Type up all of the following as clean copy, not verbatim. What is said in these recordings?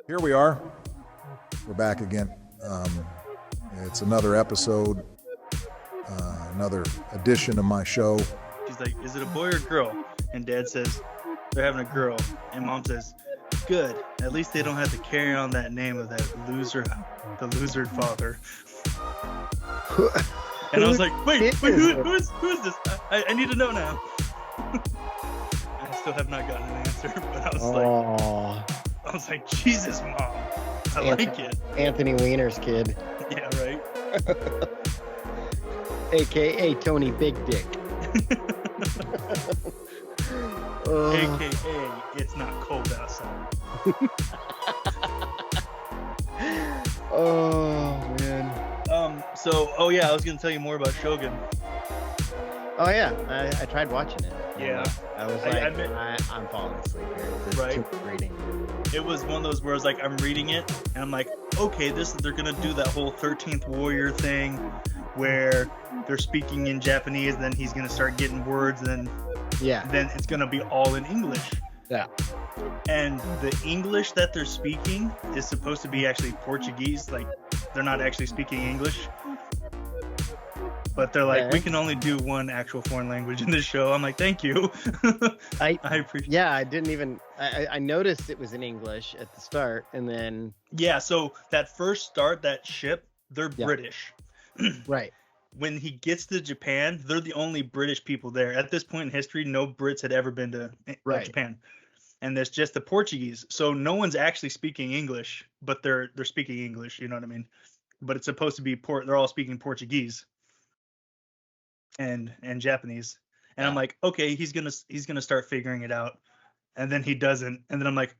Here we are. We're back again. It's another episode, another edition of my show. She's like, is it a boy or girl? And Dad says, they're having a girl. And Mom says, good. At least they don't have to carry on that name of that loser, the losered father. And I was like, wait, who is this? I need to know now. I still have not gotten an answer, but I was like, Jesus, Mom. I like it. Anthony Weiner's kid. Yeah, right. AKA Tony Big Dick. AKA it's not cold outside. Oh man. I was gonna tell you more about Shogun. Oh yeah, I tried watching it. Yeah. I was I'm falling asleep here. There's Right. too much reading. It was one of those where I was like, I'm reading it, and I'm like, okay, they're gonna do that whole 13th Warrior thing, where they're speaking in Japanese, then he's gonna start getting words, and then it's gonna be all in English. Yeah. And the English that they're speaking is supposed to be actually Portuguese, like they're not actually speaking English. But they're like, we can only do one actual foreign language in this show. I'm like, thank you. I appreciate. Yeah, I didn't even. I noticed it was in English at the start, and then. Yeah, so that first start, that ship, they're British. Right. When he gets to Japan, they're the only British people there. At this point in history, no Brits had ever been to Japan, and there's just the Portuguese. So no one's actually speaking English, but they're speaking English. You know what I mean? But it's supposed to be they're all speaking Portuguese. And Japanese, and I'm like, okay, he's gonna start figuring it out, and then he doesn't, and then I'm like,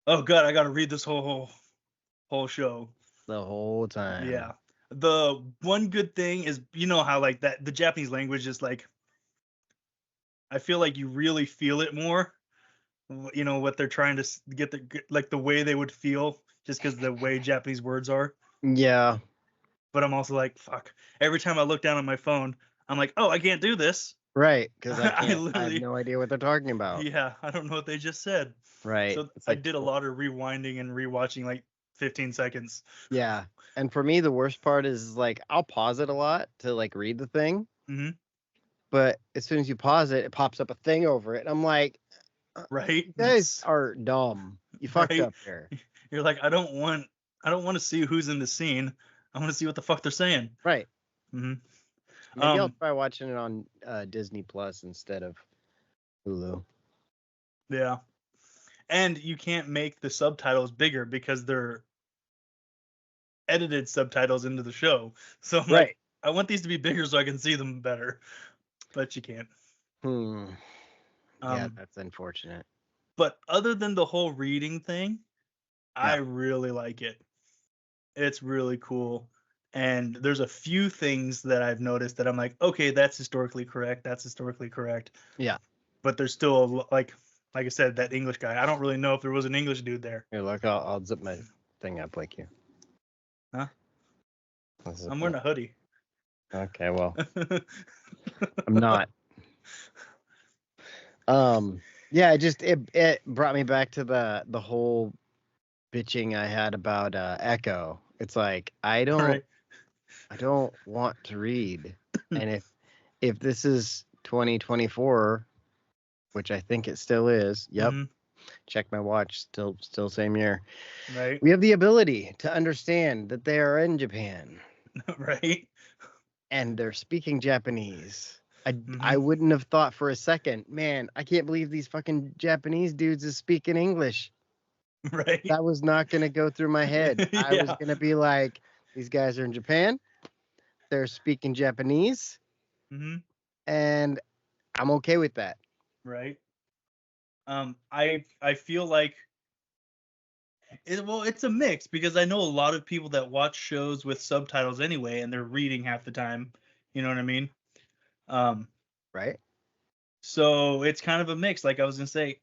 oh god, I gotta read this whole show The whole time. Yeah. The one good thing is, you know how like that the Japanese language is like, I feel like you really feel it more, you know, what they're trying to get like the way they would feel just because the way Japanese words are. Yeah. But I'm also like, fuck, every time I look down on my phone, I'm like, oh, I can't do this. Right, because I I have no idea what they're talking about. Yeah, I don't know what they just said. Right. So I did a lot of rewinding and rewatching, like 15 seconds. Yeah. And for me, the worst part is like, I'll pause it a lot to like read the thing. Mm-hmm. But as soon as you pause it, it pops up a thing over it. And I'm like, right? You guys are dumb. You fucked up here. You're like, I don't want to see who's in the scene. I want to see what the fuck they're saying. Right. Mm-hmm. Maybe I'll try watching it on Disney Plus instead of Hulu. Yeah. And you can't make the subtitles bigger because they're edited subtitles into the show. So I'm like, I want these to be bigger so I can see them better. But you can't. Yeah, that's unfortunate. But other than the whole reading thing, I really like it. It's really cool. And there's a few things that I've noticed that I'm like, okay, that's historically correct. That's historically correct. Yeah. But there's still, like I said, that English guy. I don't really know if there was an English dude there. Here, look, I'll zip my thing up like you. Huh? I'm wearing a hoodie. Okay, well, I'm not. Yeah, it brought me back to the whole bitching I had about Echo. It's like I don't want to read, and if this is 2024, which I think it still is. Yep. Mm-hmm. Check my watch. Still same year. Right. We have the ability to understand that they are in Japan. Right. And they're speaking Japanese. I wouldn't have thought for a second, man, I can't believe these fucking Japanese dudes is speaking English. Right. That was not going to go through my head. I was going to be like, these guys are in Japan. They're speaking Japanese. Mm-hmm. And I'm okay with that. Right. I feel like it's a mix because I know a lot of people that watch shows with subtitles anyway, and they're reading half the time. You know what I mean? Right. So it's kind of a mix. Like I was gonna say,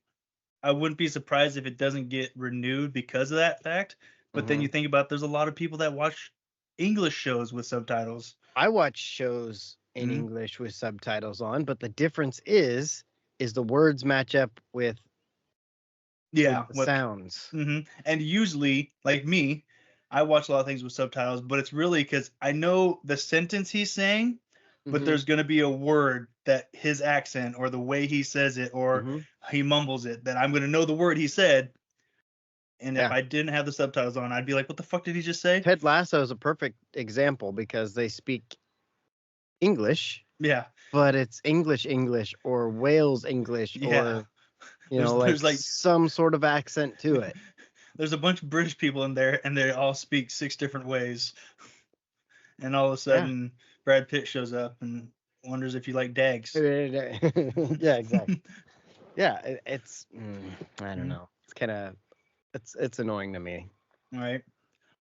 I wouldn't be surprised if it doesn't get renewed because of that fact. But then you think about there's a lot of people that watch English shows with subtitles. I watch shows in English with subtitles on, but the difference is the words match up with Yeah, the sounds. And usually, like me, I watch a lot of things with subtitles, but it's really because I know the sentence he's saying, but there's going to be a word that his accent or the way he says it or he mumbles it that I'm going to know the word he said. And if I didn't have the subtitles on, I'd be like, what the fuck did he just say? Ted Lasso is a perfect example because they speak English. Yeah. But it's English or Wales English or, there's like some sort of accent to it. There's a bunch of British people in there and they all speak 6 different ways. And all of a sudden, Brad Pitt shows up and wonders if you like dags. Yeah, exactly. Yeah, it's I don't know. It's kind of it's annoying to me. All right.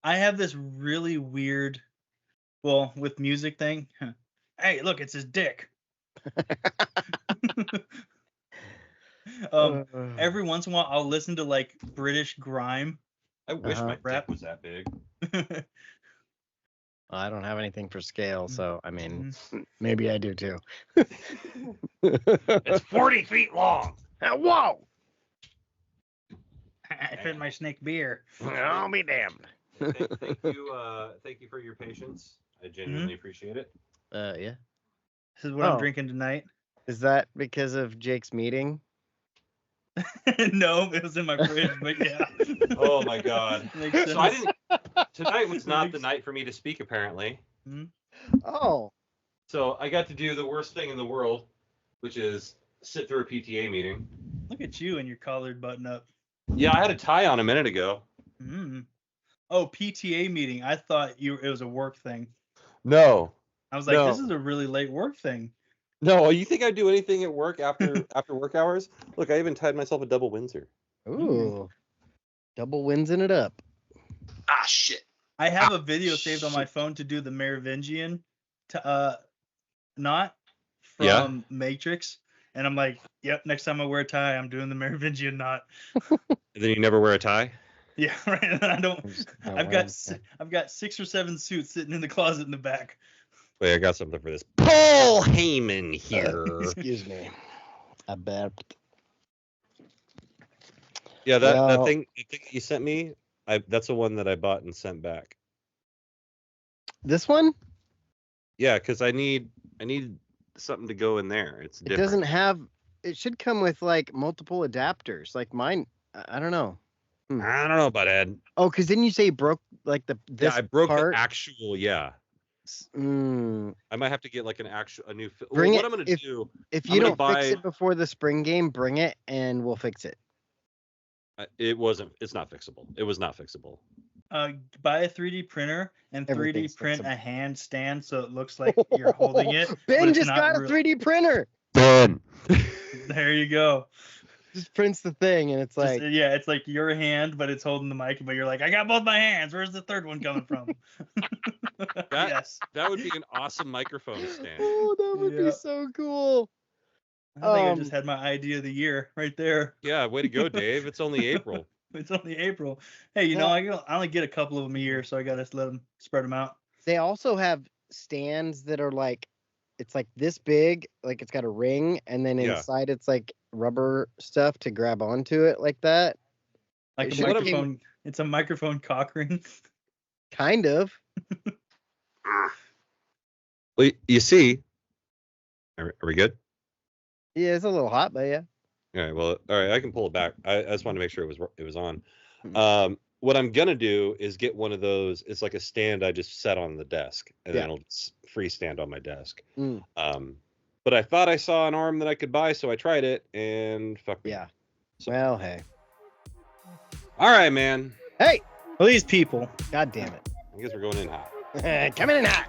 I have this really weird, with music thing. Hey, look, it's his dick. Every once in a while, I'll listen to like British grime. I wish my dick was that big. I don't have anything for scale, so I mean, maybe I do too. It's 40 feet long. Whoa! I fed my snake beer. I'll be damned. Thank you for your patience. I genuinely appreciate it. Yeah. This is what I'm drinking tonight. Is that because of Jake's meeting? No, it was in my fridge, but yeah. Oh my god. So I didn't. Tonight was not the night for me to speak, apparently. Oh. So I got to do the worst thing in the world, which is sit through a PTA meeting. Look at you and your collared button up. Yeah, I had a tie on a minute ago. Oh, PTA meeting. I thought it was a work thing. No. I was like, this is a really late work thing. No, you think I'd do anything at work after work hours? Look, I even tied myself a double Windsor. Ooh. Double Windsing it up. Ah, shit. I have a video saved on my phone to do the Merovingian knot from Matrix. And I'm like, yep, next time I wear a tie, I'm doing the Merovingian knot. And then you never wear a tie? Yeah, right. And I've got 6 or 7 suits sitting in the closet in the back. Wait, I got something for this. Paul Heyman here. Excuse me. I burped. Yeah, that thing you sent me, that's the one that I bought and sent back. This one? Yeah, because I need something to go in there. It's different. It doesn't have. It should come with like multiple adapters. Like mine, I don't know. I don't know about Ed. Oh, because didn't you say you broke like this I broke part? the actual. Yeah. I might have to get like a new. Bring what it, I'm gonna do. If you don't fix it before the spring game, bring it and we'll fix it. It's not fixable. It was not fixable. Buy a 3D printer and 3D print a hand stand so it looks like you're holding it. Ben just got a 3D printer. Ben. There you go. Just prints the thing and it's like it's like your hand, but it's holding the mic, but you're like, I got both my hands. Where's the third one coming from? Yes. That would be an awesome microphone stand. Oh, that would be so cool. I think I just had my idea of the year right there. Yeah, way to go, Dave. It's only April. It's only April. Hey, I only get a couple of them a year, so I got to let them spread them out. They also have stands that are like, it's like this big, like it's got a ring, and then inside it's like rubber stuff to grab onto it like that. Like a microphone. It's a microphone cock ring. Kind of. Well, you see, are we good? Yeah, it's a little hot, but yeah. All right. Well, all right. I can pull it back. I just wanted to make sure it was on. What I'm gonna do is get one of those. It's like a stand I just set on the desk, and then it'll freestand on my desk. But I thought I saw an arm that I could buy, so I tried it, and fuck me. Yeah. So, well, hey. All right, man. Hey. Well, these people. God damn it. I guess we're going in hot. Coming in hot.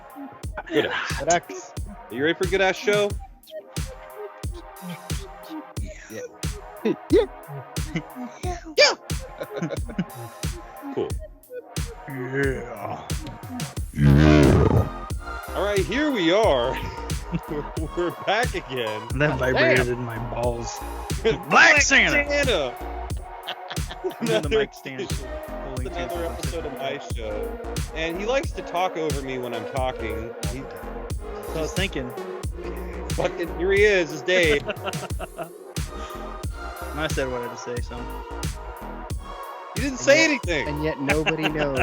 Good ass. Good ass. Are you ready for a good ass show? Yeah. Cool. Yeah. All right, here we are. We're back again. That vibrated in my balls. Black Santa. The mic stand. Another episode of my show, and he likes to talk over me when I'm talking. I was thinking. Fucking here he is Dave. I said what I had to say, so. You didn't say anything. And yet nobody knows.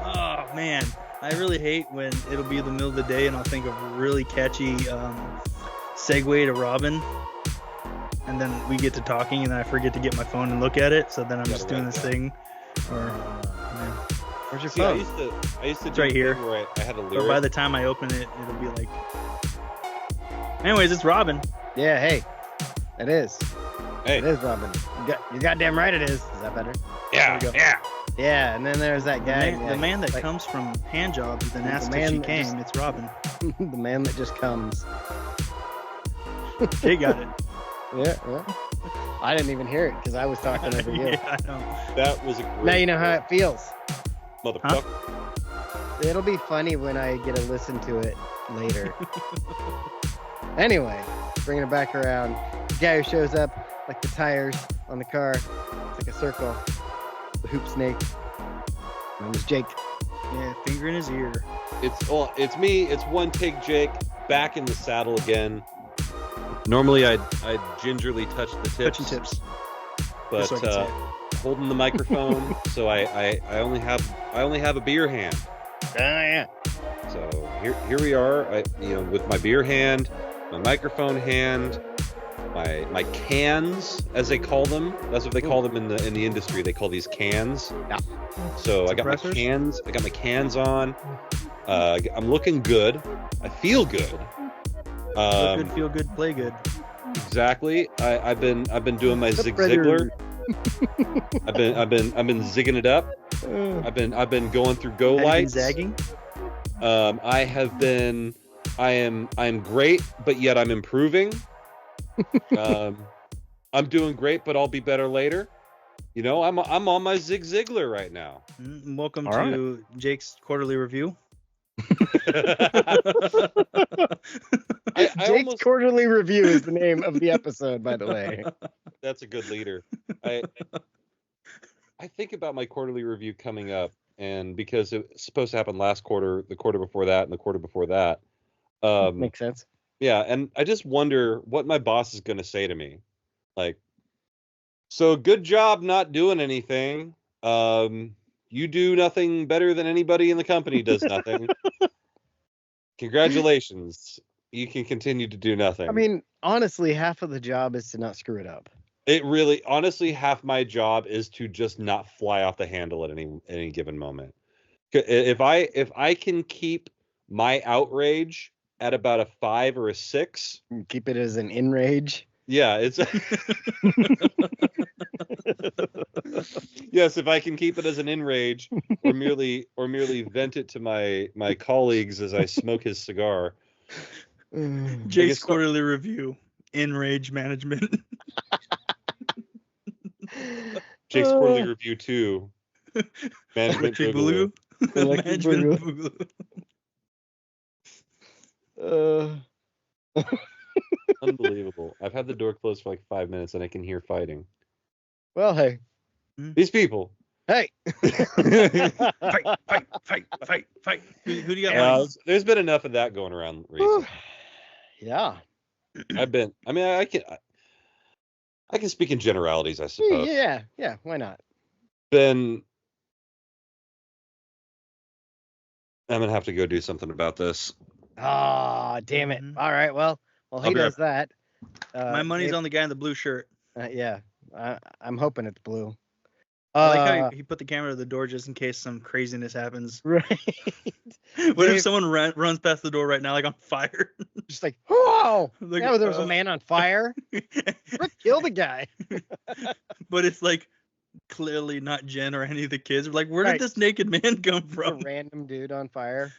Oh man, I really hate when it'll be the middle of the day and I'll think of a really catchy segue to Robin, and then we get to talking and then I forget to get my phone and look at it. So then I'm just doing this thing. Or Where's your See, phone? I used to It's do right a here. thing where I had a But lyric. by the time I open it, it'll be like. Anyways, it's Robin. Yeah, hey. It is. Hey. It is Robin. You goddamn right it is. Is that better? Yeah, There we go. yeah. Yeah, and then there's that guy. The man that comes from hand jobs and The asks man if she that came. just- It's Robin. the man that just comes. Jay got it. Yeah. I didn't even hear it because I was talking over you. Yeah, I know. That was a great Now you know how it feels. motherfucker. It'll be funny when I get to listen to it later. Anyway, bringing it back around. The guy who shows up like the tires on the car. It's like a circle. The hoop snake. My name is Jake. Yeah, finger in his ear. It's me. It's one take, Jake, back in the saddle again. Normally, I'd gingerly touch the tips, Touching tips. but Just so I can say it. holding the microphone, so I only have a beer hand. Yeah. So here we are. With my beer hand, my microphone hand, my cans, as they call them. That's what they call them in the industry. They call these cans. Yeah. So I got my Suppressors? cans. I got my cans on. I'm looking good. I feel good. Look good, feel good, play good. Exactly. I've been doing my The Zig predator. Ziglar. I've been zigging it up. I've been going through go Have you been lights. zagging? I am great, but yet I'm improving. I'm doing great, but I'll be better later. I'm on my Zig Ziglar right now. Welcome All to Jake's quarterly review. I Jake's almost, quarterly review is the name of the episode, by the way. that's a good leader. I think about my quarterly review coming up, and because it's supposed to happen last quarter, the quarter before that, and the quarter before that. Makes sense. Yeah, and I just wonder what my boss is going to say to me. Like, so good job not doing anything. You do nothing better than anybody in the company does nothing. Congratulations. You can continue to do nothing. I mean, honestly, half of the job is to not screw it up. it really, honestly, half my job is to just not fly off the handle at any given moment. If I can keep my outrage at about a 5 or a 6, Keep it as an Inrage. yeah, it's yes. If I can keep it as an Inrage, or merely vent it to my colleagues as I smoke his cigar. Jake's quarterly review. Inrage management. Jake's quarterly review 2. Management Electric Boogaloo. Boogaloo. Electric Management Boogaloo. Unbelievable. I've had the door closed for like 5 minutes and I can hear fighting. Well, hey. These people. Hey. Fight. Who do you got? There's been enough of that going around recently. Yeah. I can speak in generalities, I suppose. Yeah. Why not? I'm gonna have to go do something about this. Ah, damn it. All right. Well, he I'll be does that. My money's on the guy in the blue shirt. Yeah. I'm hoping it's blue. I like how he put the camera to the door just in case some craziness happens. Right. What if someone runs past the door right now, like on fire? Just like, whoa! Like, Yeah, there was a man on fire. Rick killed a guy. But it's like clearly not Jen or any of the kids. We're like, where Right. did this naked man come A from? random dude on fire.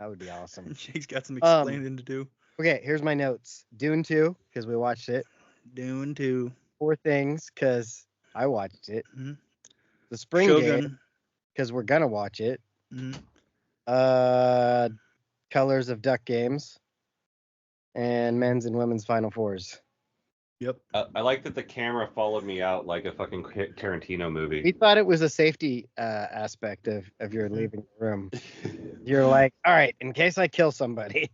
That would be awesome. Jake's got some explaining to do. Okay, here's my notes. Dune 2, because we watched it. Dune 2. 4 Things, because I watched it. Mhm. The Spring Game, Shogun. because we're gonna watch it. Mhm. Colors of Duck Games, and men's and women's Final Fours. Yep. I like that the camera followed me out like a fucking Tarantino We movie. thought it was a safety aspect of your leaving the room. You're like, all right, in case I kill somebody.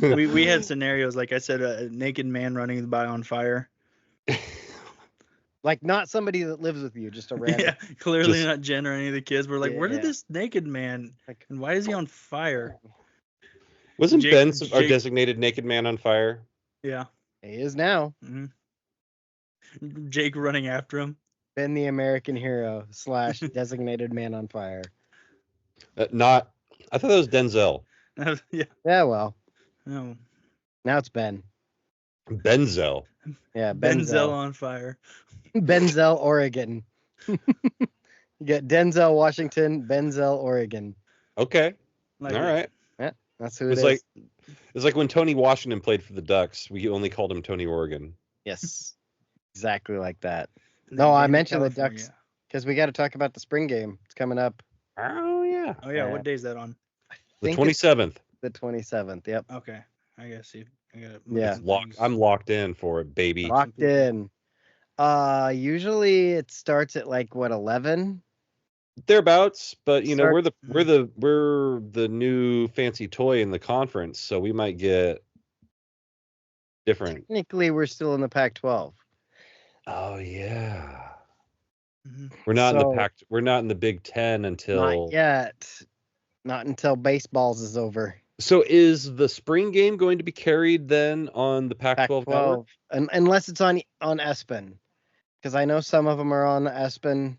We had scenarios like I said, a naked man running by on fire. Like not somebody that lives with you, just a random. Yeah, clearly Just- not Jen or any of the kids. We're like, where did Yeah. this naked man? Like, And why is he on fire? Wasn't Jake- Ben our Jake- designated naked man on fire? Yeah. he is now. hmm Jake running after him. Ben the American hero / designated man on fire. Not. I thought that was Denzel. Yeah. Yeah, well, No. now it's Ben. Benzel. Yeah, Denzel Benzel. on fire. Benzel, Oregon. You get Denzel, Washington, Benzel, Oregon. Okay. Like All it. right. That's who It's it is. It's like when Tony Washington played for the Ducks. We only called him Tony Oregon. Yes, exactly like that. And No, then I Danny, mentioned the California. Ducks because we got to talk about the spring game. It's coming up. Oh yeah. Oh yeah, what day is that on? The Think it's 27th. the 27th. Yep. Okay, I gotta see. I gotta. Yeah. some Locked. things. I'm locked in for it, baby. Locked in. Usually it starts at like what 11. Thereabouts, but you know Start- we're the new fancy toy in the conference, so we might get different. Technically, we're still in the Pac-12. Oh yeah. Mhm. We're not in So- the Pac. We're not in the Big Ten until. Not yet. Not until baseballs is over. So is the spring game going to be carried then on the Pac-12 network? Unless it's on ESPN, because I know some of them are on ESPN.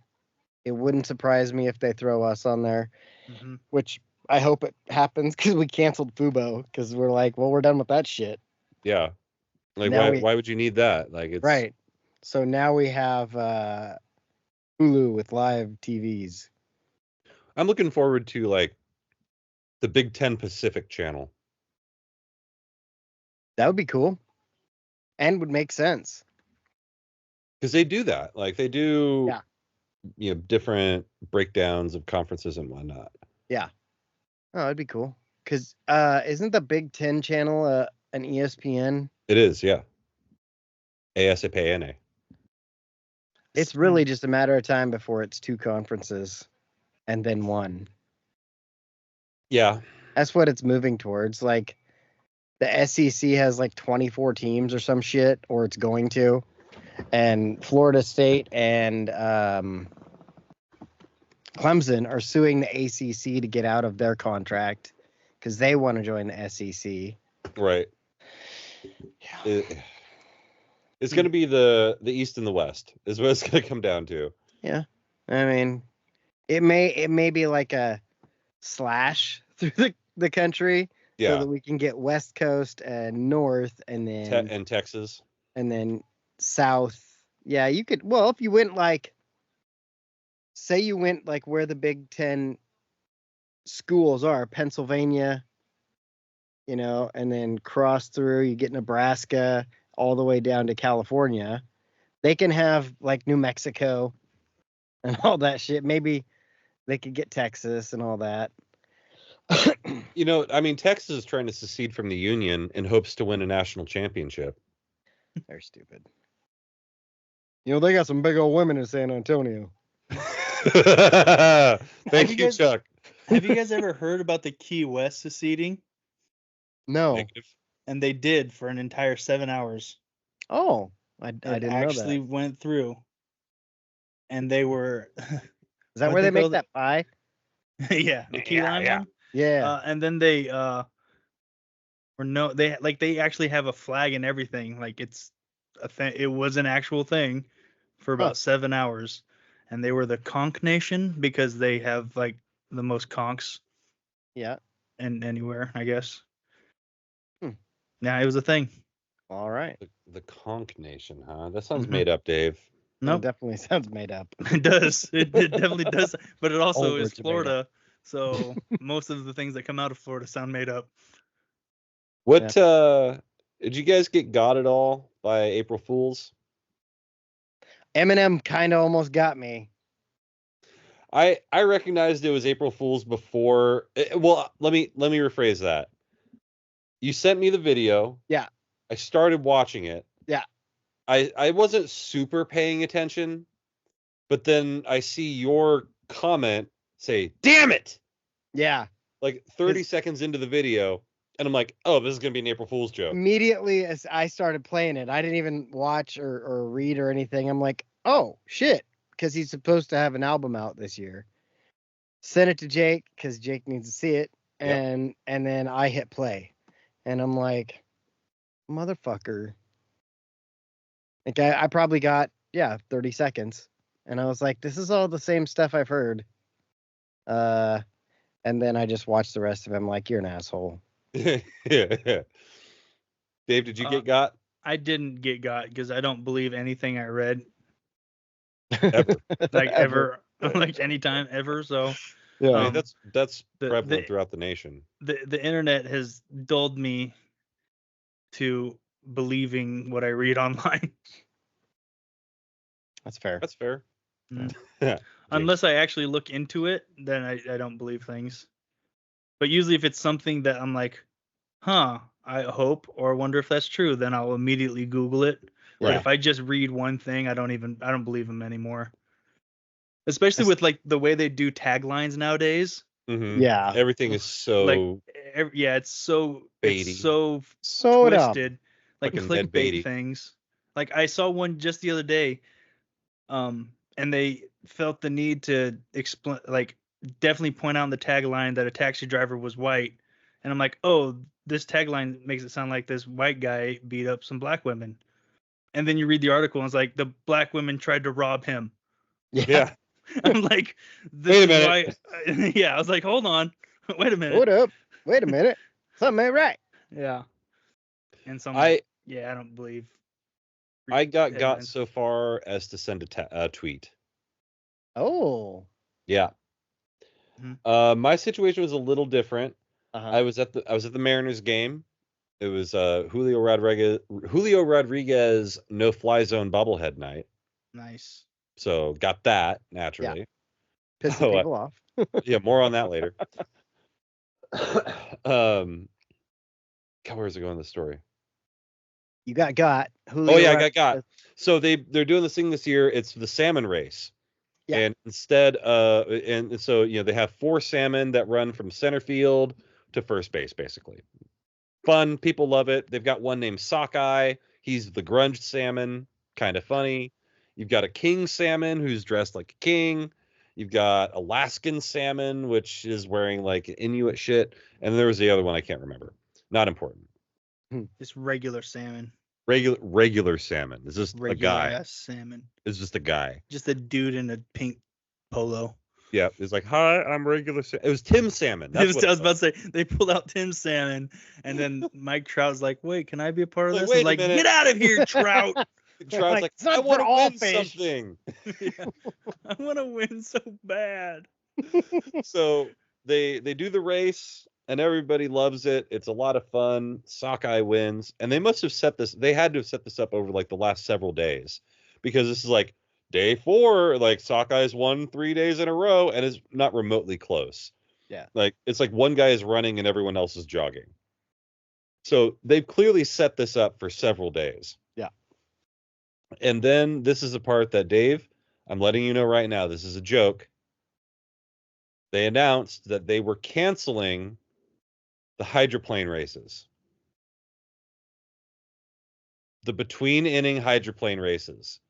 It wouldn't surprise me if they throw us on there, Mhm. which I hope it happens because we canceled Fubo because we're like, well, we're done with that shit. Yeah. Like Now why would you need that? Like it's Right. So now we have Hulu with live TVs. I'm looking forward to like the Big Ten Pacific channel. That would be cool, and would make sense. Because they do that. Like they do Yeah. you know, different breakdowns of conferences and whatnot. Oh, that'd be cool. Because isn't the Big Ten channel an ESPN? It is, yeah. ASAPNA. It's really just a matter of time before it's two conferences and then one. Yeah. That's what it's moving towards. Like the SEC has like 24 teams or some shit, or it's going to. And Florida State and Clemson are suing the ACC to get out of their contract because they want to join the SEC. Right. Yeah. It's going to be the East and the West is what it's going to come down to. I mean, it may be like a slash through the country so Yeah. that we can get West Coast and North and then And Texas. and then South. Yeah, you could. Well, if you went like, say you went like where the Big Ten schools are, Pennsylvania, and then cross through, you get Nebraska all the way down to California. They can have like New Mexico and all that shit. Maybe they could get Texas and all that. You know, I mean, Texas is trying to secede from the Union in hopes to win a national championship. They're stupid. They got some big old women in San Antonio. Thank you you, guys- Chuck. Have you guys ever heard about the Key West seceding? No. Negative. And they did for an entire 7 hours. Oh, I It didn't actually know that. went through. And they were, Is that what where they they make call that pie? yeah, the key Yeah, lime yeah. one. Yeah. And then they they actually have a flag and everything. Like it's a thing. It was an actual thing for about 7 hours, and they were the conch nation because they have like the most conchs Yeah. in anywhere, I guess. Hmm. Yeah, it was a thing. All right. The Conch Nation, huh? That sounds Mhm. made up, Dave. That Nope, definitely sounds made up. it does. It definitely does. But it also All is words are made up. Florida, so most of the things that come out of Florida sound made up. What did you guys get got at all by April Fools? Eminem kind of almost got me. I recognized it was April Fools before. Well, let me rephrase that. You sent me the video. Yeah. I started watching it. Yeah. I wasn't super paying attention, but then I see your comment say, "Damn it!" Yeah. Like 30 seconds into the video, and I'm like, "Oh, this is gonna be an April Fool's joke." Immediately as I started playing it, I didn't even watch or read or anything. I'm like, oh shit, because he's supposed to have an album out this year. Sent it to Jake because Jake needs to see it, and then I hit play, and I'm like, motherfucker. Like I probably got 30 seconds, and I was like, this is all the same stuff I've heard. And then I just watched the rest of him. Like, you're an asshole. Yeah. Dave, did you get got? I didn't get got because I don't believe anything I read. Ever. Like ever. Like anytime ever. So Yeah. I mean, that's the- prevalent the- throughout the nation. the internet has dulled me to believing what I read online. That's fair. That's fair. Mm. Jake. Unless I actually look into it, then I don't believe things. But usually if it's something that I'm like, I hope or wonder if that's true, then I'll immediately Google it. But if I just read one thing, I don't believe them anymore. Especially with like the way they do taglines nowadays. Mhm. Yeah. Everything is so Like it's so baity. it's so Sew it up. twisted. Like Fucking Ned clickbait Beatty. things. Like I saw one just the other day, and they felt the need to explain, like definitely point out in the tagline that a taxi driver was white, and I'm like, oh, this tagline makes it sound like this white guy beat up some black women, and then you read the article and it's like the black women tried to rob him. Yeah. I'm like, Wait a minute. Why? Yeah, I was like, hold on, wait a minute. Hold up. Wait a minute. Something ain't right. Yeah. And some, I don't believe. I got headlines. so far as to send a tweet. Oh. Yeah. Mhm. My situation was a little different. Uh-huh. I was at the Mariners game. It was Julio Rodriguez no fly zone bobblehead night. Nice. So got that naturally. Pissing people off. Yeah, more on that later. God, where's it going in the story? You got. Oh yeah, I got. So they're doing this thing this year. It's the salmon race. Yeah. And instead, and so they have 4 salmon that run from center field to first base, basically. Fun, people love it. They've got one named Sockeye. He's the grunge salmon, kind of funny. You've got a king salmon who's dressed like a king. You've got Alaskan salmon, which is wearing like Inuit shit, and there was the other one I can't remember. Not important. Just regular salmon. Regular salmon. It's just Regular a guy. ass salmon. It's just a guy. Just a dude in a pink polo. Yeah, it's like, hi, I'm regular. It was Tim Salmon. I was about to say they pulled out Tim Salmon, and then Mike Trout's like, "Wait, can I be a part of Like, this?" wait I'm a like, minute. "Get out of here, Trout!" Trout's like, It's not I want for to all win fish. something. Yeah. I want to win so bad. So they do the race, and everybody loves it. It's a lot of fun. Sockeye wins, and they must have set this. They had to have set this up over like the last several days, because this is like day 4. Like Sockeye's won 3 days in a row, and it's not remotely close. Yeah. Like it's like one guy is running and everyone else is jogging. So they've clearly set this up for several days. Yeah. And then this is a part that, Dave, I'm letting you know right now, this is a joke. They announced that they were canceling the hydroplane races. The between inning hydroplane races.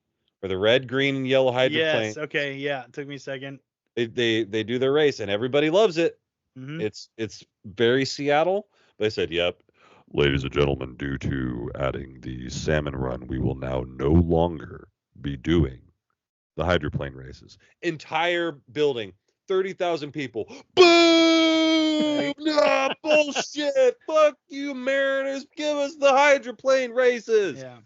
For the red, green, and yellow hydroplane. Yes. Okay. Yeah. It took me a second. They do their race and everybody loves it. Mhm. It's very Seattle. They said, yep. Ladies and gentlemen, due to adding the salmon run, we will now no longer be doing the hydroplane races. Entire building, 30,000 people. Boo! No, bullshit. Fuck you, Mariners. Give us the hydroplane races. Yeah.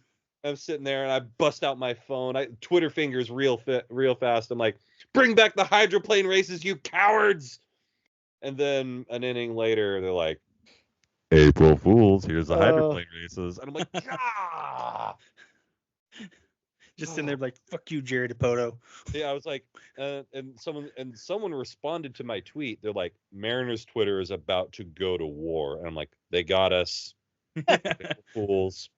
I'm sitting there and I bust out my phone. Twitter fingers real fast. I'm like, bring back the hydroplane races, you cowards. And then an inning later, they're like, April Fools, here's the hydroplane races. And I'm like, ah. Just in there like, fuck you, Jared Dipoto. Yeah, I was like, and someone responded to my tweet. They're like, Mariners Twitter is about to go to war. And I'm like, they got us. April Fools.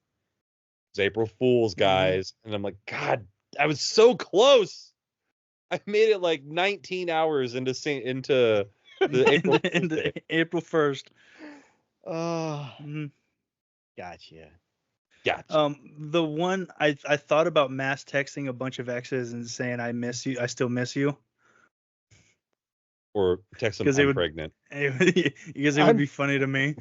It's April Fool's, guys. And I'm like, God, I was so close. I made it like 19 hours into the April Fool's Day. April 1st. Oh, Mhm. gotcha. The one I thought about mass texting a bunch of exes and saying I miss you, I still miss you. Or text them Because I'm pregnant. Because it would be funny to me.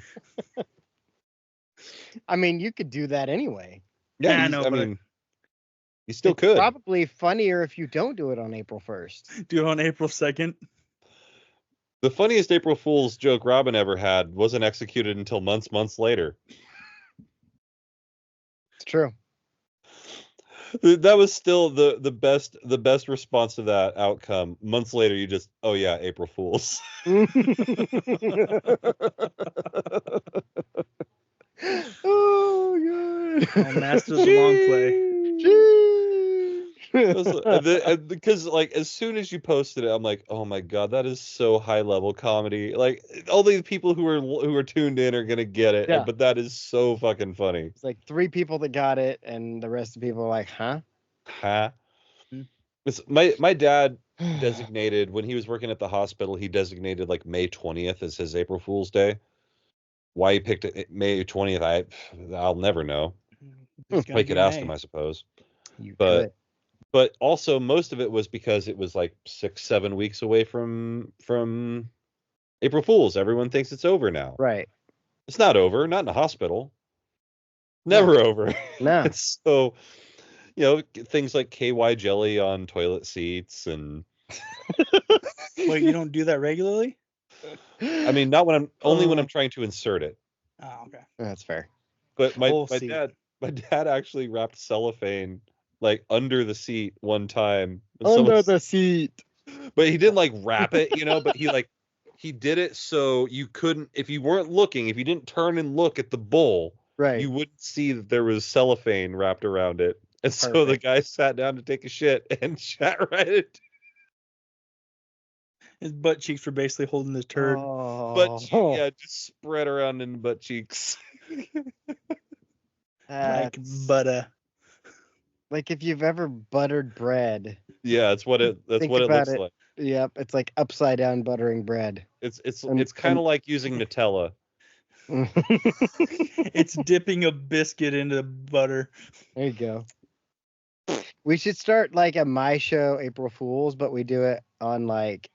I mean, you could do that anyway. Yeah, I you- know, I but mean, you still It's could. probably funnier if you don't do it on April 1st. do it on April 2nd. The funniest April Fool's joke Robin ever had wasn't executed until months later. It's true. That was still the best response to that outcome. Months later, you just, oh yeah, April Fools. Oh, good. Oh, master of the long play. Because like as soon as you posted it, I'm like, oh my god, that is so high level comedy. Like only the people who are tuned in are gonna get it. Yeah. But that is so fucking funny. It's like 3 people that got it, and the rest of the people are like, huh? Huh? Hmm. My dad designated when he was working at the hospital, he designated like May 20th as his April Fool's Day. Why he picked it May 20th, I'll never know. I could ask him, I suppose. But also most of it was because it was like 6-7 weeks away from April Fool's. Everyone thinks it's over now. Right. It's not over, not in a hospital. Never over. No. So, things like KY jelly on toilet seats and Wait, you don't do that regularly? I mean, not when I'm trying to insert it. Oh, okay. That's fair. But my see. dad actually wrapped cellophane like under the seat one time. Under the seat. But he didn't like wrap it, but he did it so you couldn't, if you weren't looking, if you didn't turn and look at the bowl, Right. you wouldn't see that there was cellophane wrapped around it. And so the Perfect. guy sat down to take a shit and shat right it. His butt cheeks were basically holding his turd. Oh, Just spread around in the butt cheeks. Like butter. Like if you've ever buttered bread. Yeah, that's what it Think looks about it. like. Yep, it's like upside down buttering bread. It's kind of like using Nutella. It's dipping a biscuit into butter. There you go. We should start like a My Show April Fool's, but we do it on like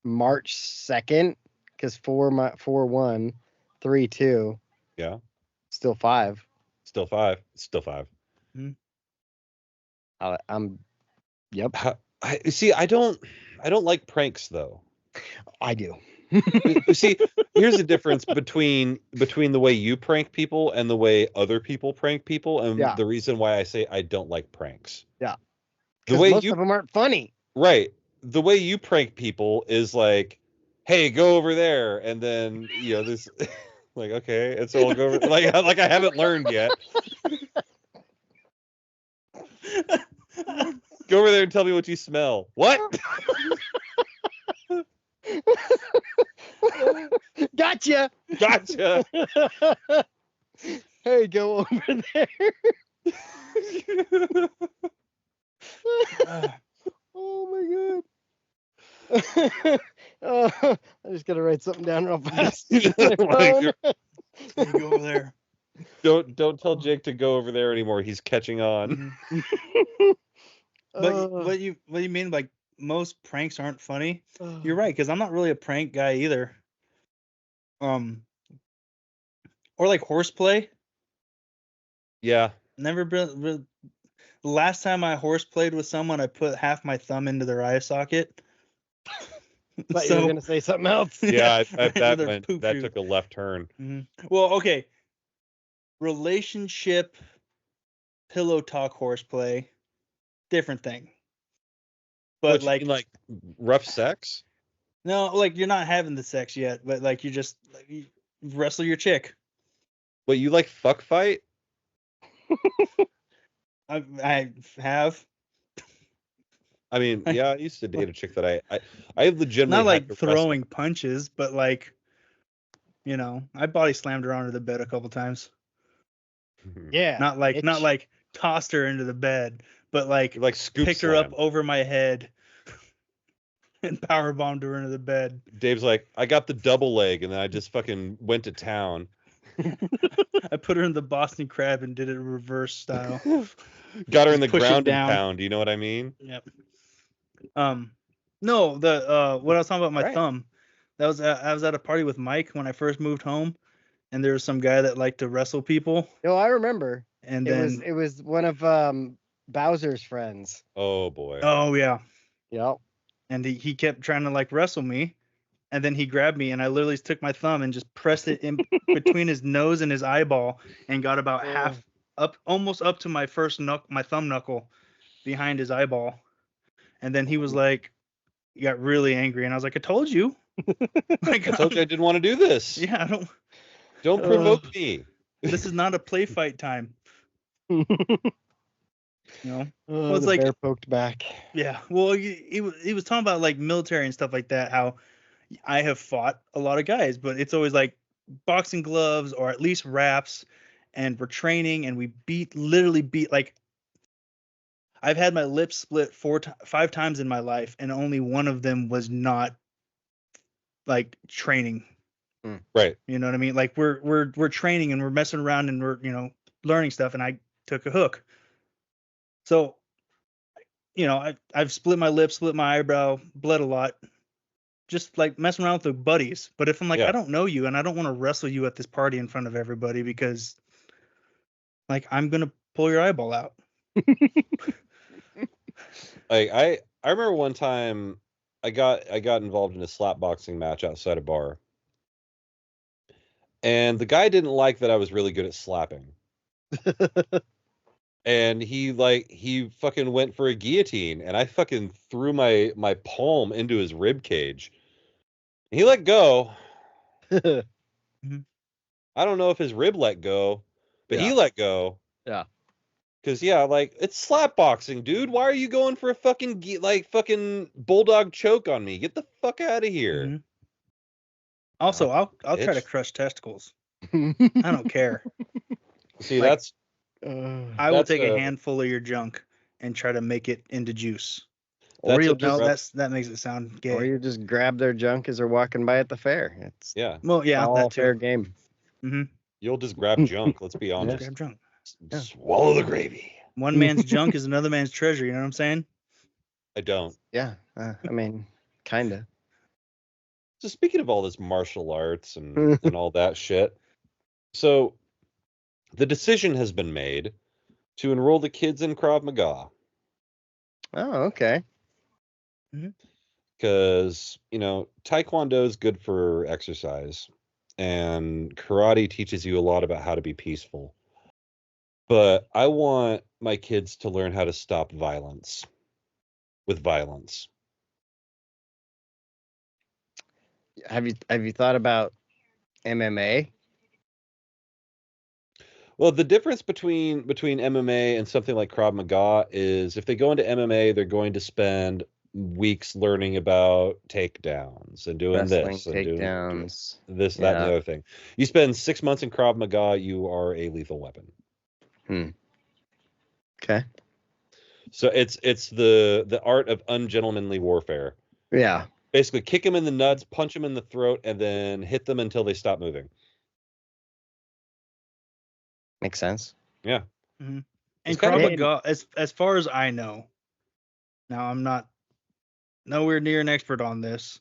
March 2nd because 4-1, 3-2. Yeah. Still 5. Still 5. Still 5. I'm. Yep. I don't like pranks though. I do. See, here's the difference between the way you prank people and the way other people prank people, and the reason why I say I don't like pranks. Yeah. The way most of them aren't funny. Right. The way you prank people is like, hey, go over there, and then this like, okay, and so I'll go over like I haven't learned yet. Go over there and tell me what you smell. What? Gotcha. Hey, go over there. Oh my god. I just gotta write something down real fast. You go over there. Don't tell Jake to go over there anymore. He's catching on. But what you mean, like most pranks aren't funny? You're right, because I'm not really a prank guy either. Or like horseplay. Yeah. Never been. The last time I horseplayed with someone, I put half my thumb into their eye socket. Thought you were gonna say something else. Yeah, that took a left turn. Mm-hmm. Well, okay. Relationship, pillow talk, horseplay, different thing. But Which, like rough sex? No, like you're not having the sex yet, but like you just you wrestle your chick. What, you like fuck fight? I have. I mean, yeah, I used to date a chick that I legitimately not like had to throwing punches, but like, I body slammed her onto the bed a couple times. Yeah. Not like tossed her into the bed, but like, You, like scoop picked her up slam. over my head and power bombed her into the bed. Dave's like, I got the double leg, and then I just fucking went to town. I put her in the Boston Crab and did it reverse style. Got her in Just the push it ground and down. pound. You know what I mean? Yep. No, what I was talking about my Right. thumb. I was at a party with Mike when I first moved home, and there was some guy that liked to wrestle people, No, I remember. and It then was one of Bowser's friends. Oh boy. oh yeah, Yep. and he kept trying to like wrestle me, and then he grabbed me, and I literally took my thumb and just pressed it in between his nose and his eyeball, and got about half up, almost up to my my thumb knuckle, behind his eyeball, and then he was like, he got really angry, and I was like, I told you. Like, I told you I didn't want to do this. yeah, Don't provoke me. this is not a play fight time. You know? Well, it's the like- bear poked back. Yeah. Well, he was talking about like military and stuff like that. How I have fought a lot of guys, but it's always like boxing gloves or at least wraps, and we're training and we literally beat like. I've had my lips split 5 times in my life, and only one of them was not like training. Right. You know what I mean? Like we're training and we're messing around and we're learning stuff, and I took a hook. So, I've split my lip, split my eyebrow, bled a lot, just like messing around with the buddies. But if I'm like, Yeah. I don't know you and I don't want to wrestle you at this party in front of everybody because, like, I'm gonna pull your eyeball out. Like I remember one time I got involved in a slap boxing match outside a bar. And the guy didn't like that I was really good at slapping. And he fucking went for a guillotine, and I fucking threw my palm into his rib cage. He let go. I don't know if his rib let go, but he Yeah. let go. Yeah. Cause like it's slap boxing, dude. Why are you going for a fucking fucking bulldog choke on me? Get the fuck out of here. Mhm. Also, I'll try to bitch. crush testicles. I don't care. See, Like- that's I will That's take a a- handful of your junk and try to make it into juice. or that's you'll a just direct- That makes it sound gay. or you just grab their junk as they're walking by at the fair. It's yeah. Well, yeah, all that too. fair game. Mm-hmm. You'll just grab junk. Let's be honest. Grab junk. Yeah. Swallow the gravy. One man's junk is another man's treasure. You know what I'm saying? I don't. Yeah. I mean, kind of. So speaking of all this martial arts and all that shit, so the decision has been made to enroll the kids in Krav Maga Oh, okay. because Taekwondo is good for exercise, and karate teaches you a lot about how to be peaceful. But I want my kids to learn how to stop violence with violence. Have you thought about MMA? Well, the difference between MMA and something like Krav Maga is if they go into MMA, they're going to spend weeks learning about takedowns and doing Wrestling this and doing takedowns. this, that, and Yeah. the other thing. You spend 6 months in Krav Maga, you are a lethal weapon. Okay. So it's the art of ungentlemanly warfare. Yeah. Basically, kick them in the nuts, punch them in the throat, and then hit them until they stop moving. Makes sense. Yeah. And It's kind Krav of Maga, as far as I know, now I'm not nowhere near an expert on this,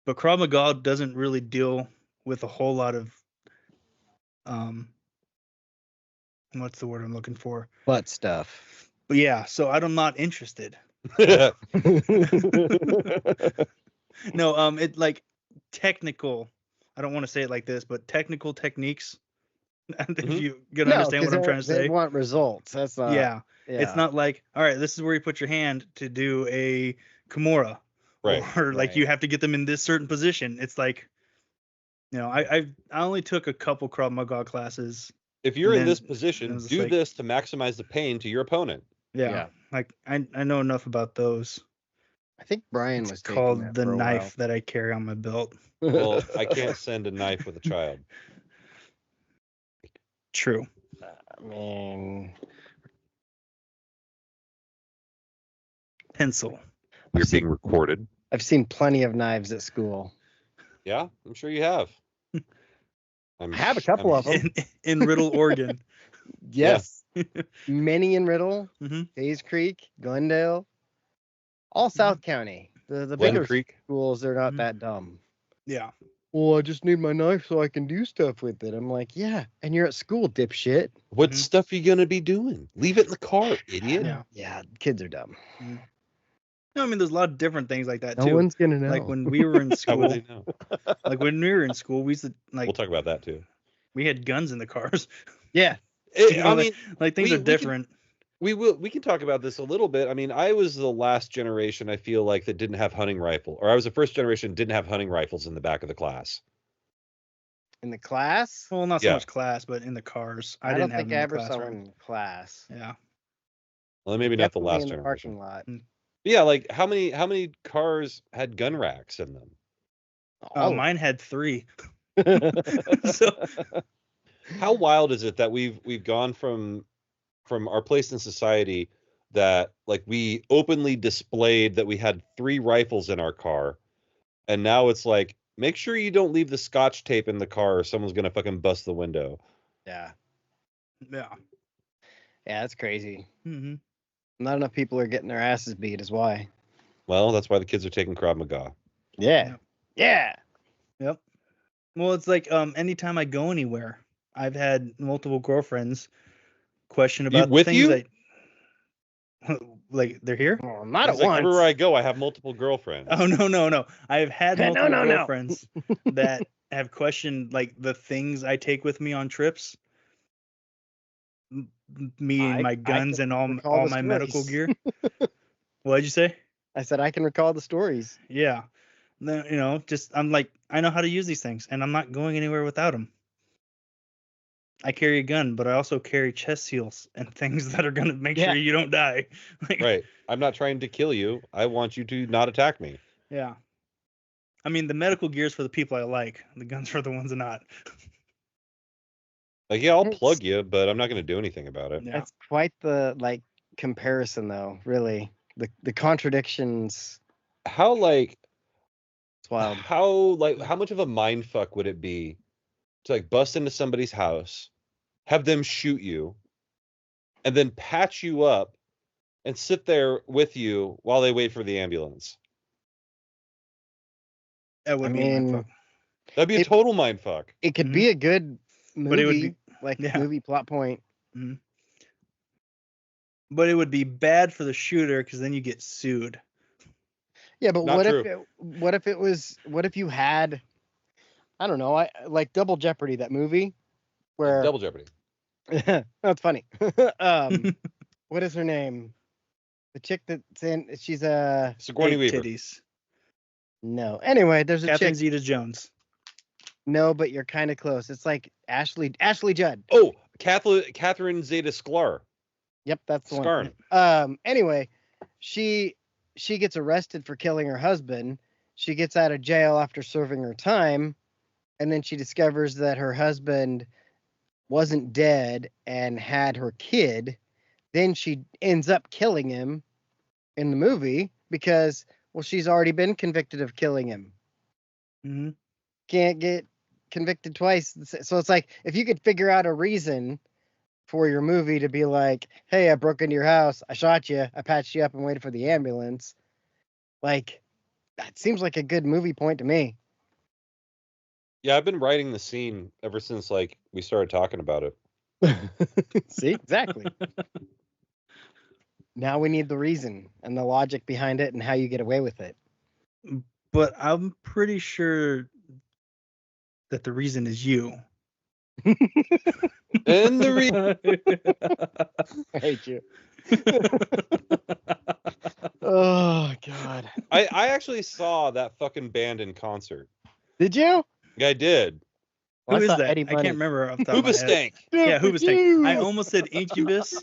but Krav Maga doesn't really deal with a whole lot of what's the word I'm looking for? Butt stuff. But yeah, so I'm not interested. No, it like technical. I don't want to say it like this, but technical techniques. If you gonna understand what I'm trying to They say. want results. That's not. Yeah. Yeah. It's not like, all right, this is where you put your hand to do a Kimura. Right. Or like you Right. have to get them in this certain position. It's like, I only took a couple Krav Maga classes. If you're in And this then it position, was do like- this to maximize the pain to your opponent. Yeah. Yeah. Like I know enough about those. I think Brian It's was taking called that the for a knife that I carry on my belt. while. Well, I can't send a knife with a child. True. I mean, Pencil. We're being recorded. I've seen plenty of knives at school. Yeah, I'm sure you have. I have a couple of them. In Riddle, Oregon. Yes. Many in Riddle, Mm-hmm. Hayes Creek, Glendale, all South County. The Glen bigger Creek. schools, they're not Mhm. that dumb. Yeah. Well, I just need my knife so I can do stuff with it. I'm like, yeah, and you're at school, dipshit. What Mhm. stuff are you gonna be doing? Leave it in the car, idiot. Yeah. Yeah, kids are dumb. No, I mean, there's a lot of different things like that No too. one's gonna know. Like when we were in How would school, they know? we used to We'll talk about that too. we had guns in the cars. yeah, You know, I mean, like things we are can- different. we can talk about this a little bit. I mean, I was the last generation, I feel like, that didn't have hunting rifle, or I was the first generation that didn't have hunting rifles in the back of the class. in the class. Well, not so Yeah. much class, but in the cars. I don't didn't have think them I in the ever saw one classroom. in class. Yeah. Well, maybe not the Definitely last in the generation. parking lot. Mm. But yeah, like how many cars had gun racks in them? All of Mine had 3. them. So How wild is it that we've gone from our place in society that like we openly displayed that we had 3 rifles in our car, and now it's like, make sure you don't leave the scotch tape in the car or someone's gonna fucking bust the window. yeah, yeah. that's crazy. Mm-hmm. Not enough people are getting their asses beat, is why. Well, that's why the kids are taking Krav Maga. Yeah, yeah. Yep. Well, it's like anytime I go anywhere, I've had multiple girlfriends question about with things you? that like they're here. Well, not It's at like once. everywhere I go, I have multiple girlfriends. Oh no. I've had No, multiple no, no. girlfriends that have questioned like the things I take with me on trips. Me and I my guns can and recall all the my medical stories. gear. What'd you say? I said I can recall the stories. Yeah. Just I'm like, I know how to use these things, and I'm not going anywhere without them. I carry a gun, but I also carry chest seals and things that are gonna make Yeah. sure you don't die. Like, Right. I'm not trying to kill you. I want you to not attack me. yeah. I mean, the medical gear's for the people I like. The guns for the ones that not. Like, yeah, I'll It's- plug you, but I'm not going to do anything about it. Yeah. That's quite the comparison, though. Really, the contradictions. How like It's wild. how much of a mind fuck would it be to like bust into somebody's house, have them shoot you, and then patch you up and sit there with you while they wait for the ambulance? That would I be my mean, fuck. That'd be a It- total mind fuck. It could be a good movie, But it would be- like yeah. movie plot point. But it would be bad for the shooter because then you get sued. Yeah, but Not what true. if you had, I don't know, I like Double Jeopardy, that movie where Double Jeopardy. that's funny. What is her name? The chick that's in, she's a Sigourney Eight Weaver. titties. no. Anyway, there's a Catherine chick. Zeta-Jones. No, but you're kind of close. It's like Ashley Judd. Oh, Catherine Zeta-Sklar. Yep, that's the one. Skarn. Anyway, she gets arrested for killing her husband. She gets out of jail after serving her time, and then she discovers that her husband wasn't dead and had her kid. Then she ends up killing him in the movie because, well, she's already been convicted of killing him. Mm-hmm. Can't get convicted twice. So it's like, if you could figure out a reason for your movie to be like, hey, I broke into your house, I shot you, I patched you up and waited for the ambulance. Like, that seems like a good movie point to me. Yeah, I've been writing the scene ever since like we started talking about it. See, exactly. Now we need the reason and the logic behind it and how you get away with it. But I'm pretty sure that the reason is you. And the I hate you. Oh God. I actually saw that fucking band in concert. Did you? Yeah, I did. Who I is saw that? Eddie I Money. can't remember off the top of my head. Hoobastank. Yeah, Good for Hoobastank. you. I almost said Incubus.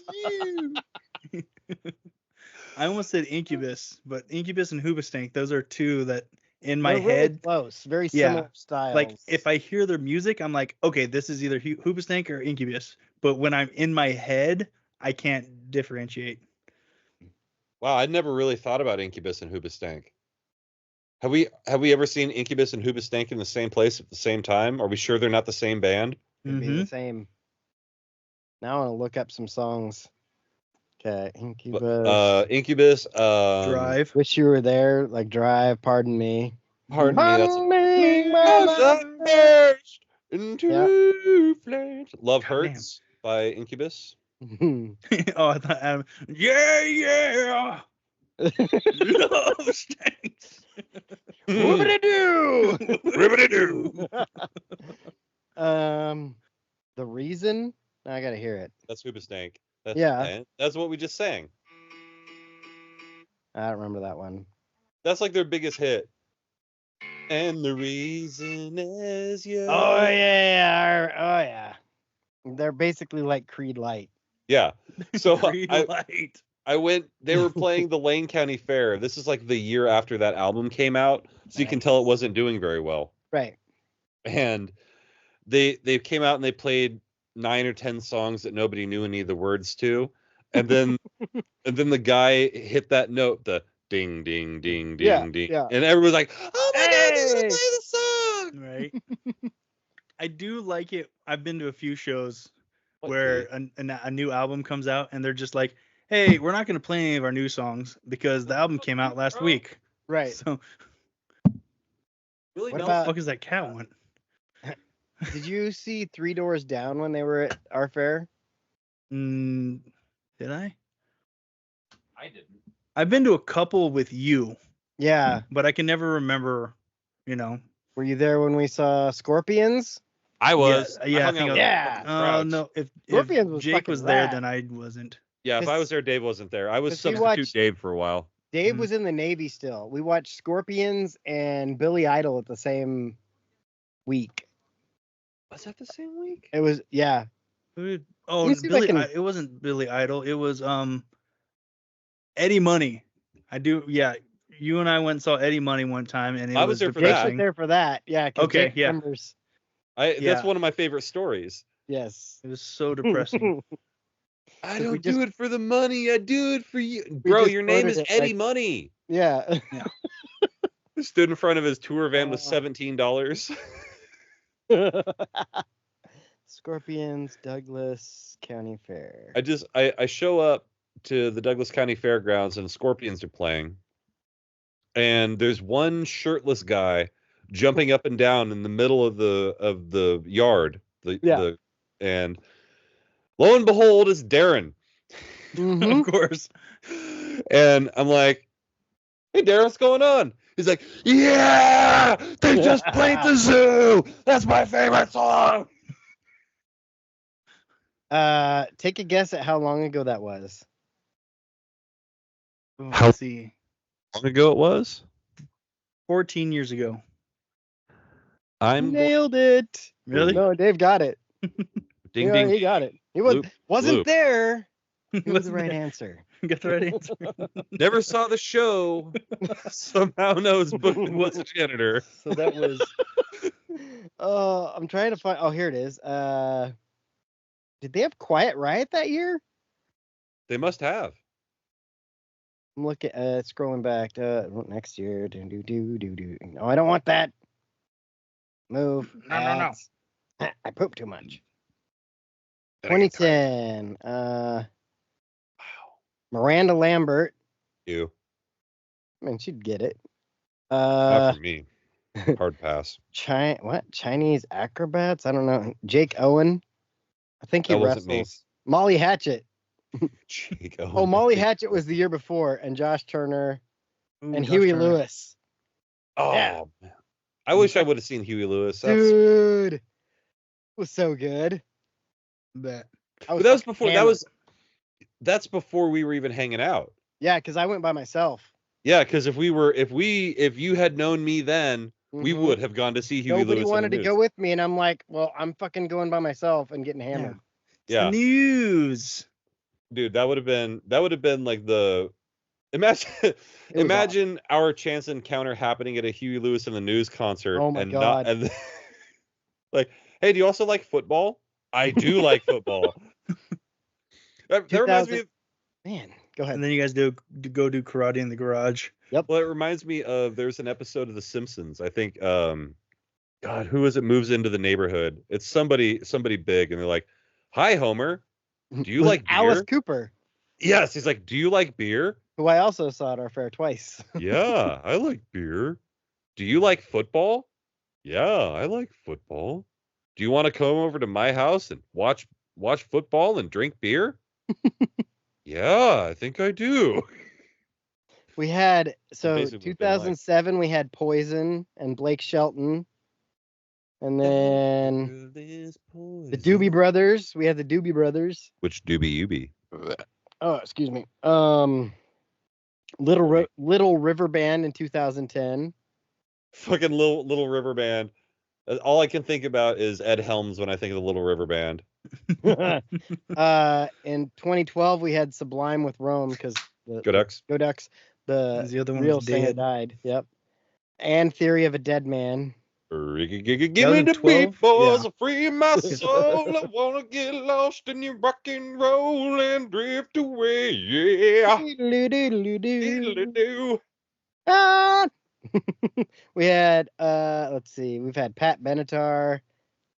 I almost said Incubus, but Incubus and Hoobastank, those are two that in my They're really head, close, very Yeah. similar styles. like if I hear their music, I'm like, okay, this is either Hoobastank or Incubus. But when I'm in my head, I can't differentiate. Wow, I'd never really thought about Incubus and Hoobastank. Have we ever seen Incubus and Hoobastank in the same place at the same time? Are we sure they're not the same band? It'd be the same. Now I want to look up some songs. Okay, Incubus. Incubus. Drive. Wish You Were There, like Drive, Pardon Me. Pardon me. That's burst into flames. Love Hurts by Incubus. Oh, I thought yeah. Love stinks. Ribbity-doo! Ribbity-doo. The Reason. I gotta hear it. That's Hoobastank. That's what we just sang. I don't remember that one. That's like their biggest hit. And the reason is you. Oh yeah. They're basically like Creed Light. Yeah. So Light. I went. They were playing the Lane County Fair. This is like the year after that album came out, so you can tell it wasn't doing very well. Right. And they came out and they played 9 or 10 songs that nobody knew any of the words to, and then the guy hit that note, the ding ding ding ding ding, and everyone's like, "Oh my god, he's gonna play the song!" Right. I do like it. I've been to a few shows where a new album comes out and they're just like, "Hey, we're not gonna play any of our new songs because the album came out last week." Right. So, really, what the fuck is that cat one? Did you see Three Doors Down when they were at our fair? Did I? I didn't. I've been to a couple with you. Yeah. But I can never remember, Were you there when we saw Scorpions? I was. Yeah, I think no, if Jake was there, then I wasn't. Yeah, if I was there, Dave wasn't there. I was substitute Dave for a while. Dave was in the Navy still. We watched Scorpions and Billy Idol at the same week. Was that the same week? It was, yeah. Oh, it wasn't Billy Idol. It was Eddie Money. You and I went and saw Eddie Money one time, and I was there for that. I was there for that. Yeah. Okay. Jake remembers. That's one of my favorite stories. Yes. It was so depressing. I don't do it for the money. I do it for you, bro. Your name is Eddie Money. Yeah. Stood in front of his tour van with $17. Scorpions, Douglas County Fair. I show up to the Douglas County Fairgrounds and Scorpions are playing, and there's one shirtless guy jumping up and down in the middle of the yard. And lo and behold, it's Darren. Of course. And I'm like, "Hey, Darren, what's going on?" He's like, "Yeah, they just played the zoo. That's my favorite song." Take a guess at how long ago that was. Let's see. How long ago it was? 14 years ago. Nailed it. Really? No, Dave got it. Ding ding. He got it. He wasn't there. It was the right answer. Got the right answer. Never saw the show. Somehow knows booked was a janitor. So that was. I'm trying to find. Oh, here it is. Did they have Quiet Riot that year? They must have. I'm looking. Scrolling back. Next year. Do. No, I don't want that. Move. No. I poop too much. 2010. Wow. Miranda Lambert. You. I mean, she'd get it. Not for me. Hard pass. Chinese acrobats? I don't know. Jake Owen. I think he wrestles. Me. Molly Hatchet. Jake Owen. Oh, Molly Hatchet was the year before, and Josh Turner and Huey Lewis. Oh, yeah. Man. I wish I would have seen Huey Lewis. Dude, it was so good. But that was before. Hammered. That's before we were even hanging out. Yeah, because I went by myself. Yeah, because if you had known me then, we would have gone to see Huey Lewis. Nobody wanted to go with me, and I'm like, well, I'm fucking going by myself and getting hammered. Yeah. News. Dude, that would have been like the imagine our chance encounter happening at a Huey Lewis in the News concert. Oh my God. Like, hey, do you also like football? I do like football. That reminds me of... Man, Go ahead. And then you guys go do karate in the garage. Well, it reminds me of there's an episode of The Simpsons. I think God, who is it moves into the neighborhood? It's somebody big, and they're like, "Hi, Homer. Do you Was like beer?" Alice Cooper, Yes, he's like, "Do you like beer?" who I also saw at our fair twice. Yeah, I like beer. Do you like football? Yeah, I like football. Do you want to come over to my house and watch football and drink beer? Yeah, I think I do. We had Basically what they've been like. 2007. We had Poison and Blake Shelton, and then the Doobie Brothers. We had the Doobie Brothers. Which doobie you be? Oh, excuse me. Little River Band in 2010. Fucking Little River Band. All I can think about is Ed Helms when I think of the Little River Band. In 2012, we had Sublime with Rome because Go Ducks. Go Ducks. The other one real was singer dead. died. Yep. And Theory of a Dead Man. Give me the 2012? beat, boys. Yeah. Free my soul. I wanna get lost in your rock and roll and drift away. Yeah. Diddle-a-doo. Ah! We had let's see, we've had Pat Benatar,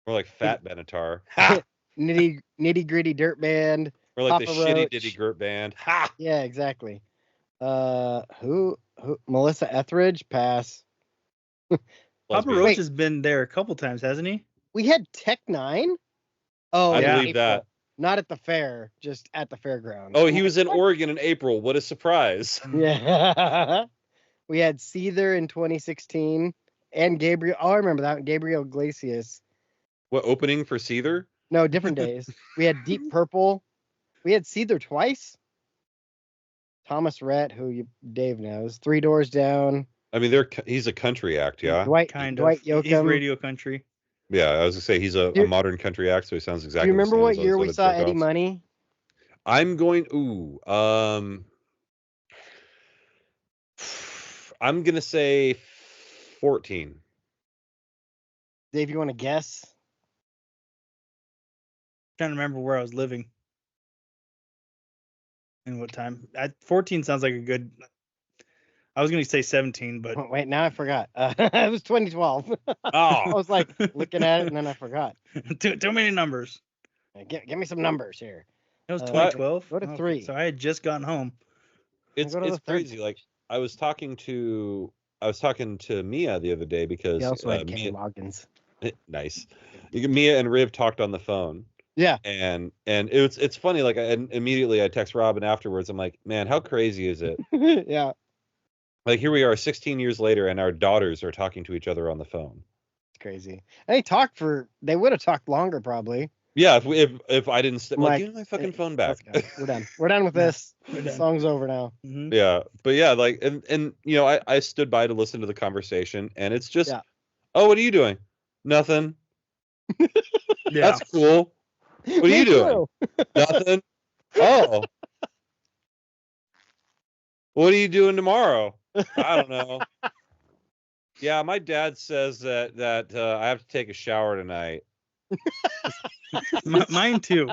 Or like Fat Benatar. Ha! Nitty Gritty Dirt Band. Or like the Papa shitty Roach. Diddy Gert Band. Ha! Yeah, exactly. Who Melissa Etheridge, pass. Papa Lesbian. Roach has been there a couple times, hasn't he? We had Tech Nine. Oh, I in believe April. that. Not at the fair, just at the fairground. Oh, he was in Oregon in April. What a surprise. Yeah. We had Seether in 2016 and Gabriel. Oh, I remember that one. Gabriel Iglesias. What, opening for Seether? No, different days. We had Deep Purple. We had Seether twice. Thomas Rhett, who Dave knows. Three Doors Down. I mean, he's a country act, yeah? Dwight He's Yoakam. radio country. Yeah, I was going to say he's a modern country act, so he sounds Do exactly you remember the what same as year those we other saw jerk Eddie offs. Money? I'm going to say 14. Dave, you want to guess? Trying to remember where I was living and what time. 14 sounds like a good. I was going to say 17, but Oh, wait, now I forgot. It was 2012. I Oh, was like looking at it and then I forgot. too many numbers. Give me some numbers here. It was Uh, 2012. go to Okay, 3. So I had just gotten home. it's go to the third. crazy. Like I was talking to Mia the other day because He also had Mia, Kenny Loggins. nice. Mia and Riv talked on the phone. Yeah. And it's funny. Like immediately I text Robin afterwards. I'm like, man, how crazy is it? Yeah. Like here we are 16 years later and our daughters are talking to each other on the phone. It's crazy. And they would have talked longer probably. Yeah, if I didn't Like, give my fucking phone back. Let's go. We're done. We're done with this. We're The done. song's over now. Mhm. Yeah, but yeah, like and you know, I stood by to listen to the conversation, and it's just, Yeah. oh, what are you doing? Nothing. Yeah. That's cool. What are Me you doing? too. Nothing. Oh. What are you doing tomorrow? I don't know. Yeah, my dad says that I have to take a shower tonight. Mine too.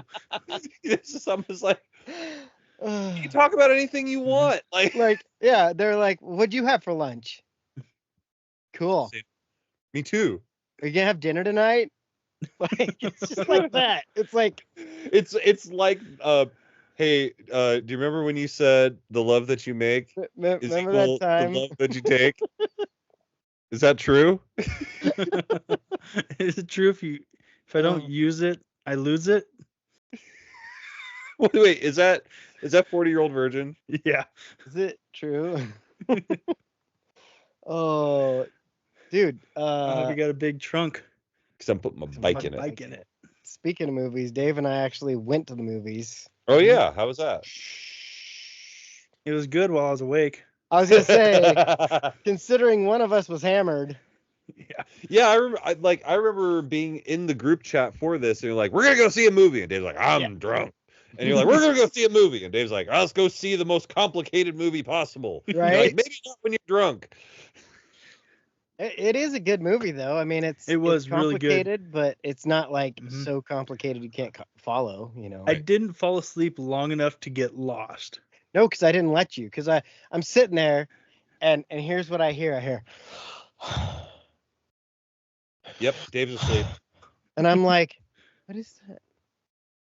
It's just, I'm just like, you can talk about anything you want. Like, Like, yeah, they're like, what'd you have for lunch? Cool. me too. Are you gonna have dinner tonight? Like, it's just like that. It's like, It's like, hey, do you remember when you said the love that you make is remember equal that time? the love that you take? Is that true? Is it true if I don't Oh. use it, I lose it? Wait, is that 40-year-old virgin? Yeah. Is it true? Oh, dude. I hope you got a big trunk. Because I'm putting my bike in it. Bike in it. Speaking of movies, Dave and I actually went to the movies. Oh yeah, how was that? It was good while I was awake. I was gonna say, considering one of us was hammered. Yeah. Yeah, I remember being in the group chat for this, and you're like, "We're gonna go see a movie," and Dave's like, "I'm drunk," and you're like, "We're gonna go see a movie," and Dave's like, "Let's go see the most complicated movie possible." You're Right? like, maybe not when you're drunk. It is a good movie, though. I mean, it's was really good. complicated, but it's not like Mhm. so complicated you can't follow. You know. I didn't fall asleep long enough to get lost. No, because I didn't let you. Because I'm sitting there, and here's what I hear. I hear, Yep, Dave's asleep. and I'm like, what is that?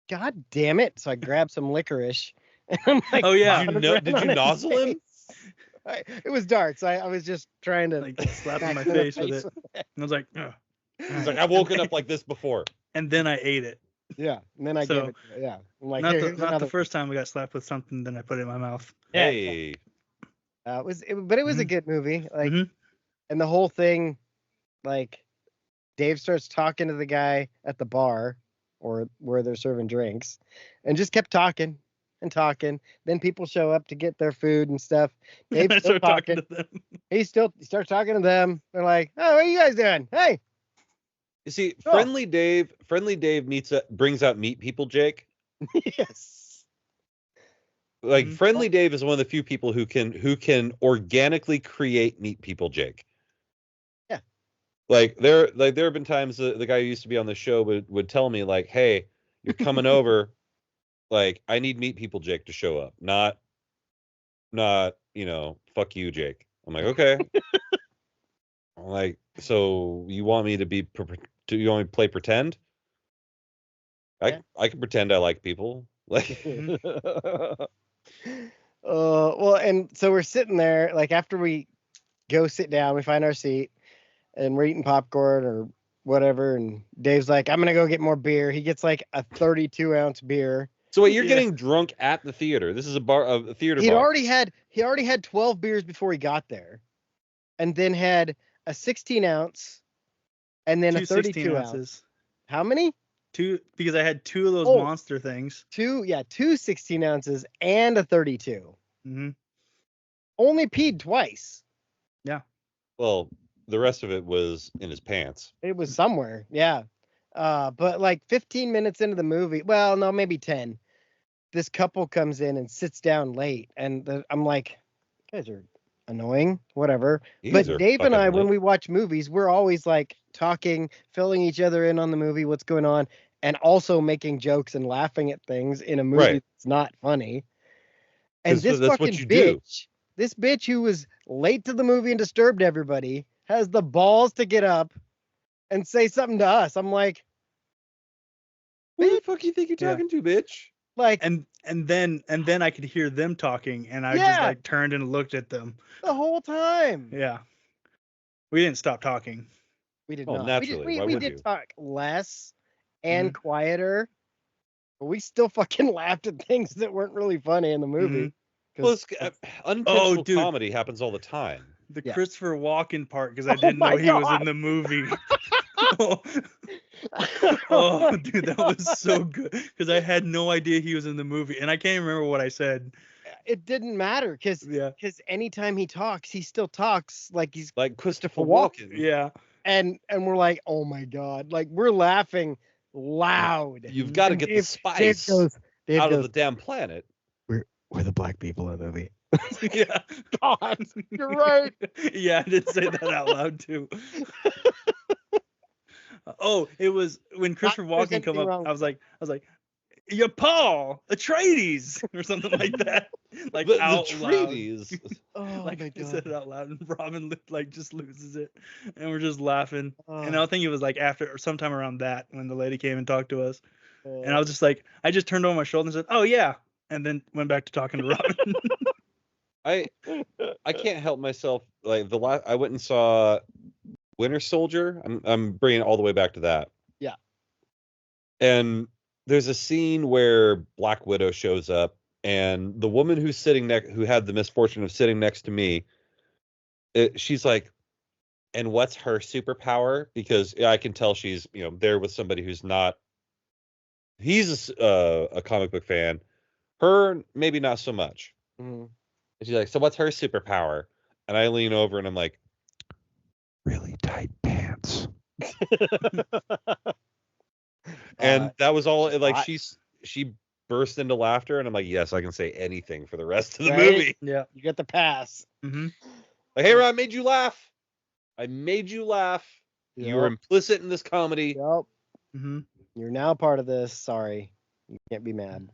God damn it! So I grab some licorice, and I'm like, Oh, yeah. Did you nozzle him? It was dark, so I was just trying to Like slapping smack my him in the face with it. And I was like, ugh. He's like, I've woken up like this before. And then I ate it. Yeah, and then I So, gave it. Yeah, I'm like, not here's the another. first time we got slapped with something, then I put it in my mouth. Yeah. Hey. But it was a good movie. Like, Mhm. and the whole thing, like, Dave starts talking to the guy at the bar, or where they're serving drinks, and just kept talking and talking. Then people show up to get their food and stuff. Dave's I still started talking talking. to them. He starts talking to them. They're like, "Oh, what are you guys doing? Hey." You see, Oh. Friendly Dave brings out meat people, Jake. Yes. Like Mhm. Friendly Dave is one of the few people who can organically create meat people, Jake. Yeah. Like there have been times the guy who used to be on the show would tell me like, "Hey, you're coming over. Like, I need meat people, Jake, to show up. Not fuck you, Jake." I'm like, okay. I'm like, so you want me to be? Do you want me to play pretend? Yeah. I can pretend I like people. Like, Well, and so we're sitting there, like, after we go sit down, we find our seat, and we're eating popcorn or whatever, and Dave's like, I'm gonna go get more beer. He gets like a 32-ounce beer. so wait, you're Yeah. getting drunk at the theater. This is a theater He bar. already had 12 beers before he got there, and then had a 16-ounce, and then Two a 16 32 ounce. ounces. How many? Two, because I had two of those Oh. monster things. Two 16 ounces and a 32. Hmm. Only peed twice. Well, the rest of it was in his pants. It was somewhere, yeah. But like 15 minutes into the movie, well, no, maybe 10. This couple comes in and sits down late, and I'm like, you guys are annoying, whatever. You But guys are Dave and fucking I, when late. we watch movies, we're always like talking, filling each other in on the movie, what's going on, and also making jokes and laughing at things in a movie Right. that's not funny. And 'Cause this that's what fucking you do. this bitch who was late to the movie and disturbed everybody, has the balls to get up and say something to us. I'm like, Who the fuck you think you're Yeah. talking to, bitch? like And then I could hear them talking, and I just Yeah. like turned and looked at them. the whole time. Yeah. We didn't stop talking. We did Oh, not. naturally. Why We would did you? talk less and quieter, but we still fucking laughed at things that weren't really funny in the movie. 'Cause- Well, unintentional dude. comedy happens all the time. The Yeah. Christopher Walken part, because I Oh didn't know my he was in God. the movie. Oh, dude, that was so good. Because I had no idea he was in the movie, and I can't even remember what I said. It didn't matter because Yeah. anytime he talks, he still talks like he's Like Christopher Walken. Walken. Yeah. and we're like, oh my God, like we're laughing loud. You've got to And get the Dave spice Dave out goes, of the damn planet. we're the black people in the movie. Yeah. God, you're right. Yeah, I did say that out loud too. Oh, it was when Christopher there's Walken come anything up. wrong I was like, "Your Paul Atreides" or something like that, like The out loud. treaties. Oh Like my I God. said it out loud, and Robin like just loses it, and we're just laughing. And Oh, I think it was like after or sometime around that when the lady came and talked to us, and I uh, was just like, I just turned over my shoulder and said, "Oh yeah," and then went back to talking to Robin. I can't help myself. Like I went and saw Winter Soldier. I'm bringing it all the way back to that. Yeah. And there's a scene where Black Widow shows up, and the woman who's who had the misfortune of sitting next to me, she's like, "And what's her superpower?" Because I can tell she's there with somebody who's not. He's a comic book fan. Her maybe not so much. mhm. And she's like, "So what's her superpower?" And I lean over and I'm like, "Really tight pants." And that was all. Like hot. she burst into laughter, and I'm like, "Yes, I can say anything for the rest of the Right? movie." Yeah. You get the pass. Mm-hmm. Like, "Hey, Ron, I made you laugh. I made you laugh. You were Yep. implicit in this comedy." Yep. Mm-hmm. You're now part of this. Sorry. You can't be mad.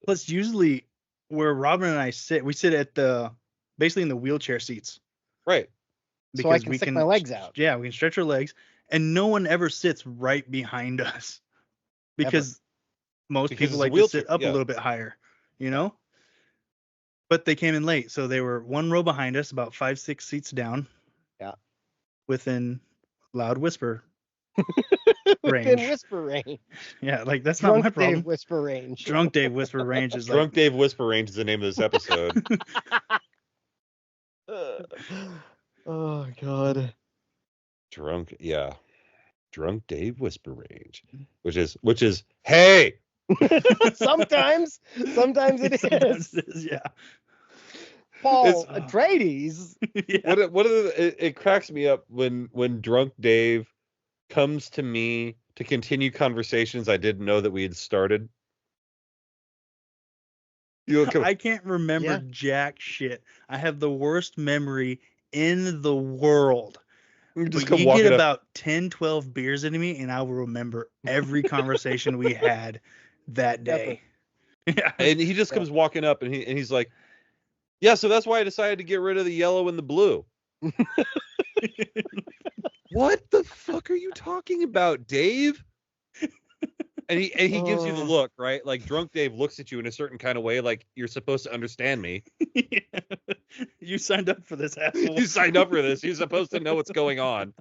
Plus, usually where Robin and I sit. We sit at basically in the wheelchair seats. Right. So I can stick my legs out. Yeah, we can stretch our legs, and no one ever sits right behind us because most people like to sit up a little bit higher, you know. But they came in late, so they were one row behind us, about 5-6 seats down. Yeah. Within loud whisper range. Within whisper range. Yeah, like that's Drunk not my problem. Dave whisper range. Drunk Dave whisper range is Drunk Dave whisper range is the name of this episode. Oh God. Drunk Dave whisper range, which is hey. Sometimes it is. Yeah. Paul Atreides. Yeah. It cracks me up when Drunk Dave comes to me to continue conversations I didn't know that we had started. I can't remember jack shit. I have the worst memory in the world. You get about 10, 12 beers into me, and I will remember every conversation we had that day. Yeah. And he just comes walking up, and he's like, "Yeah, so that's why I decided to get rid of the yellow and the blue." What the fuck are you talking about, Dave? And he gives you the look, right? Like Drunk Dave looks at you in a certain kind of way, like you're supposed to understand me. Yeah. You signed up for this, asshole. You signed up for this. You're supposed to know what's going on.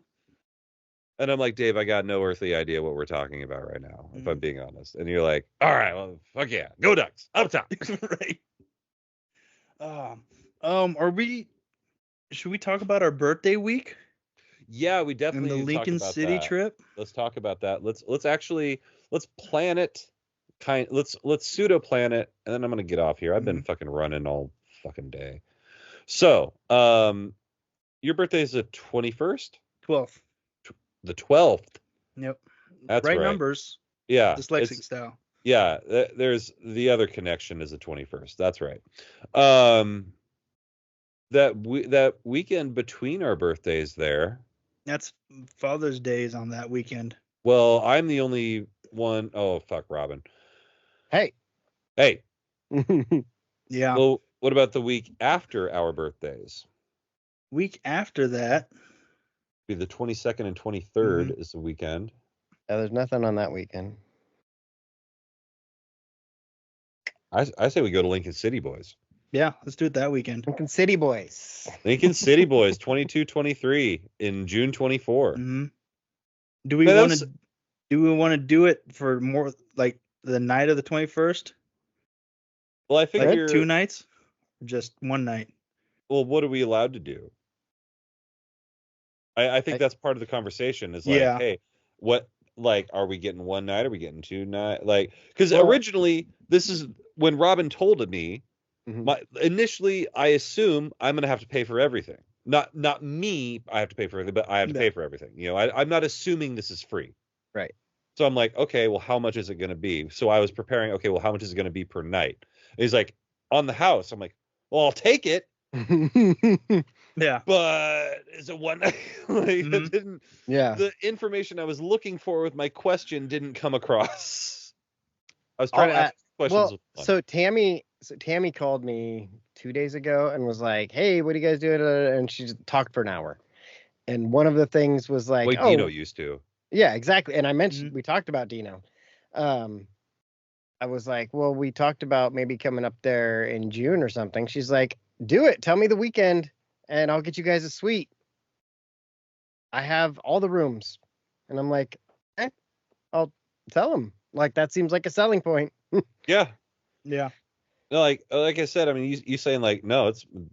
And I'm like, Dave, I got no earthly idea what we're talking about right now, if I'm being honest. And you're like, all right, well, fuck yeah, go Ducks, up top. Right. Should we talk about our birthday week? Yeah, we definitely and the Lincoln City trip. Let's talk about that. Let's plan it. Let's pseudo plan it, and then I'm gonna get off here. I've been fucking running all fucking day. So, your birthday is the 21st? 12th. The 12th. Yep. That's right. Numbers. Yeah. Dyslexic style. Yeah. There's the other connection is the 21st. That's right. That weekend between our birthdays there. That's Father's Day is on that weekend. Well, I'm the only one. Oh, fuck, Robin. Hey. Yeah. Well, what about the week after our birthdays? Week after that. Be the 22nd and 23rd is the weekend. Yeah, there's nothing on that weekend. I say we go to Lincoln City, boys. Yeah, let's do it that weekend. Lincoln City boys. Lincoln City boys, 22-23 in June 24. Mm-hmm. Do we want to do it for more like the night of the 21st? Well, I think like 2 nights, or just 1 night. Well, what are we allowed to do? I think that's part of the conversation. Is like, hey, what? Like, are we getting 1 night? Are we getting 2 nights? Like, because originally this is when Robin told me. Initially, I assume I'm going to have to pay for everything. Not me. I have to pay for everything, but I have to pay for everything. You know, I'm not assuming this is free. Right. So I'm like, okay, well, how much is it going to be? So I was preparing. Okay, well, how much is it going to be per night? And he's like, on the house. I'm like, well, I'll take it. Yeah. But is it 1 night? It didn't. Yeah. The information I was looking for with my question didn't come across. I was trying to ask questions. Well, so Tammy called me 2 days ago and was like, "Hey, what are you guys doing?" And she just talked for an hour. And one of the things was like, Dino used to. Yeah, exactly. And I mentioned we talked about Dino. I was like, well, we talked about maybe coming up there in June or something. She's like, do it. Tell me the weekend, and I'll get you guys a suite. I have all the rooms. And I'm like, I'll tell them. Like, that seems like a selling point. Yeah. Yeah. No, like I said, I mean, you saying like, no,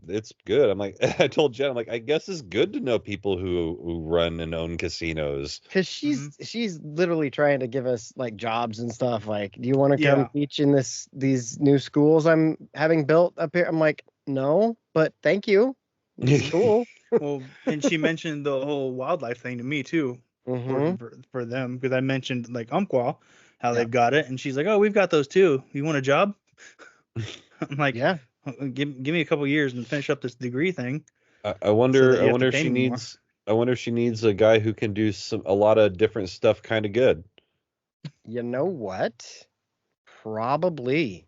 it's good. I'm like, I told Jen, I'm like, I guess it's good to know people who run and own casinos. Because she's literally trying to give us like jobs and stuff. Like, do you want to come teach in these new schools I'm having built up here? I'm like, no, but thank you. It's cool. Well, and she mentioned the whole wildlife thing to me too. For them, because I mentioned like Umpqua, how they've got it, and she's like, oh, we've got those too. You want a job? I'm like, yeah, give me a couple years and finish up this degree thing. I wonder if she needs. I wonder if she needs a guy who can do a lot of different stuff kind of good. You know what? Probably.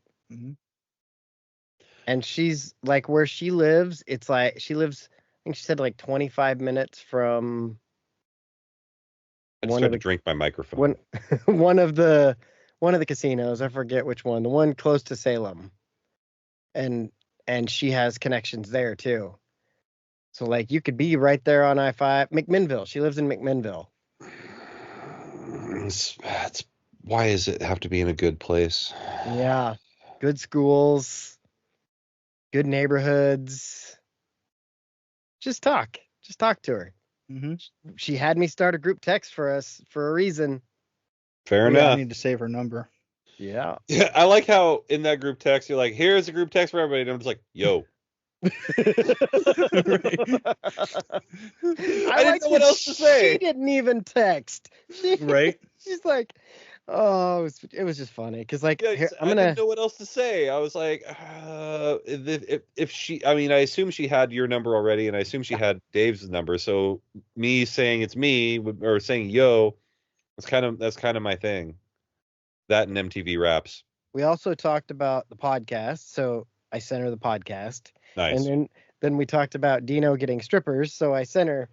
And she's like where she lives. It's like she lives. I think she said like 25 minutes from I just one tried of to the drink my microphone. one of the casinos. I forget which one. The one close to Salem. And she has connections there too. So like you could be right there on I-5, McMinnville. She lives in McMinnville. Why does it have to be in a good place? Yeah, good schools, good neighborhoods. Just talk to her. Mm-hmm. She had me start a group text for us for a reason. Fair I enough. need to save her number. Yeah. Yeah, I like how in that group text you're like, here's a group text for everybody, and I'm just like, yo. I didn't know what else to say. She didn't even text. Right. She's like, oh, it was just funny because like Yeah, here, I didn't know what else to say. I was like, if she, I mean, I assume she had your number already, and I assume she had Dave's number. So me saying it's me or saying yo, that's kind of my thing. That and MTV Raps. We also talked about the podcast, so I sent her the podcast. Nice. And then we talked about Dino getting strippers, so I sent her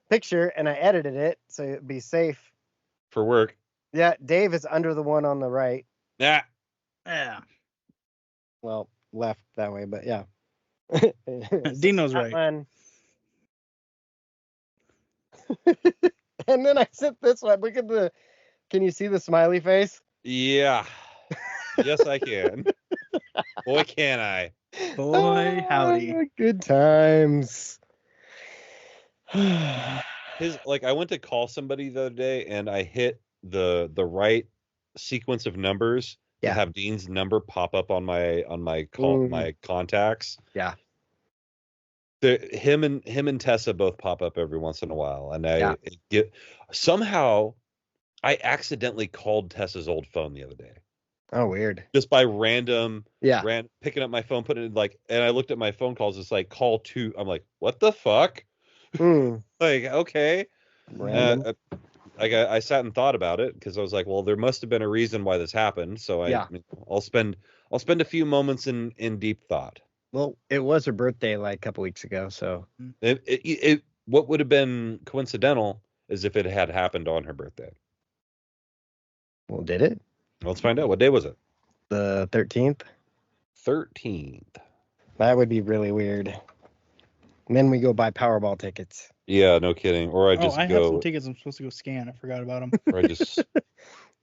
picture and I edited it so it'd be safe. For work. Yeah, Dave is under the one on the right. Nah. Yeah. Well, left that way, but yeah. Dino's right. One. And then I sent this one. Look at can you see the smiley face? Yeah. Yes, I can. Boy, can I. Boy, howdy. Good times. I went to call somebody the other day and I hit the right sequence of numbers to have Dean's number pop up on my call my contacts. Yeah. Him and Tessa both pop up every once in a while, and somehow I accidentally called Tessa's old phone the other day. Oh, weird. Just by random picking up my phone, putting it in and I looked at my phone calls. It's like call to. I'm like, what the fuck? Like, okay. I sat and thought about it because I was like, well, there must have been a reason why this happened. So I'll spend a few moments in deep thought. Well, it was her birthday like a couple weeks ago, so what would have been coincidental is if it had happened on her birthday. Well, did it? Let's find out. What day was it? The 13th. 13th. That would be really weird. And then we go buy Powerball tickets. Yeah, no kidding. Or I have some tickets I'm supposed to go scan. I forgot about them. Or I just.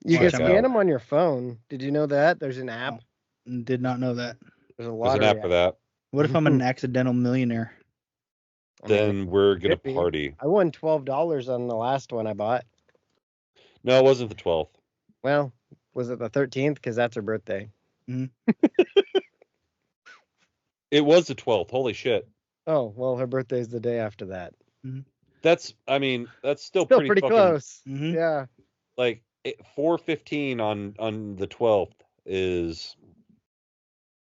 You can scan them on your phone. Did you know that? There's an app. Did not know that. There's an app for that. What if I'm an accidental millionaire? Then we're gonna party. I won $12 on the last one I bought. No, it wasn't the 12th. Well, was it the 13th? Because that's her birthday. Mm-hmm. It was the 12th. Holy shit. Oh, well, her birthday's the day after that. Mm-hmm. That's still pretty close. Mm-hmm. Yeah. Like 4:15 on the 12th is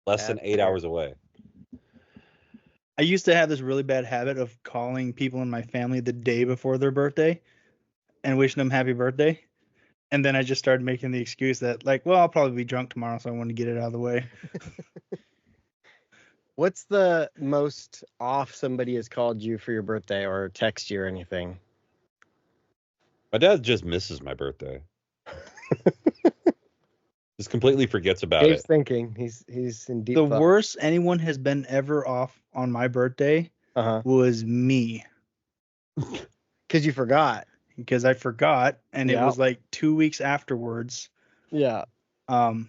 less than 8 hours away. I used to have this really bad habit of calling people in my family the day before their birthday and wishing them happy birthday. And then I just started making the excuse that, like, well, I'll probably be drunk tomorrow, so I want to get it out of the way. What's the most off somebody has called you for your birthday or text you or anything? My dad just misses my birthday. Just completely forgets about Dave's it. thinking. He's in deep The thought. worst anyone has been ever off on my birthday was me. Because you forgot. Because I forgot, and it was like 2 weeks afterwards. Yeah.